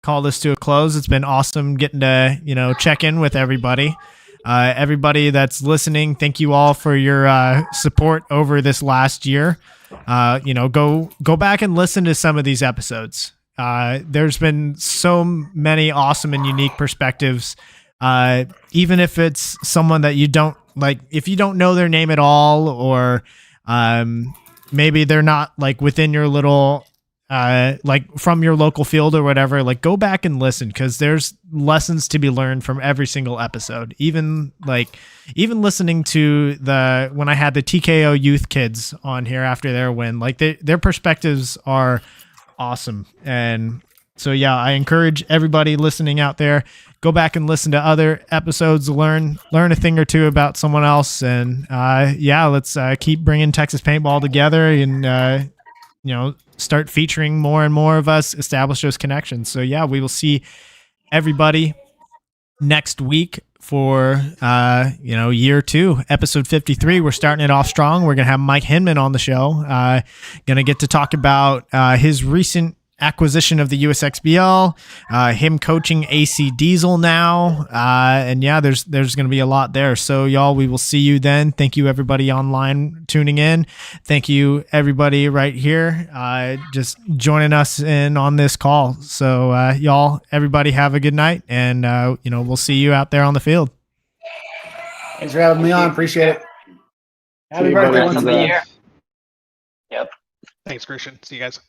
call this to a close. It's been awesome getting to, check in with everybody. Everybody that's listening, thank you all for your support over this last year. Go back and listen to some of these episodes. There's been so many awesome and unique perspectives. Even if it's someone that you don't like, if you don't know their name at all, or maybe they're not like within your little like from your local field or whatever, like go back and listen, because there's lessons to be learned from every single episode. Even listening to when I had the TKO youth kids on here after their win, like their perspectives are awesome. And so, yeah, I encourage everybody listening out there, go back and listen to other episodes, learn a thing or two about someone else. And let's keep bringing Texas paintball together and, start featuring more and more of us, establish those connections. So yeah, we will see everybody next week for year 2, episode 53. We're starting it off strong. We're gonna have Mike Hinman on the show. Gonna get to talk about his recent acquisition of the USXBL, him coaching AC Diesel now, and yeah, there's going to be a lot there. So y'all, we will see you then. Thank you everybody online tuning in. Thank you everybody right here just joining us in on this call. So y'all, everybody have a good night, and we'll see you out there on the field. Thanks for having me on. Appreciate it. Happy birthday once again. Yep. Thanks, Christian. See you guys.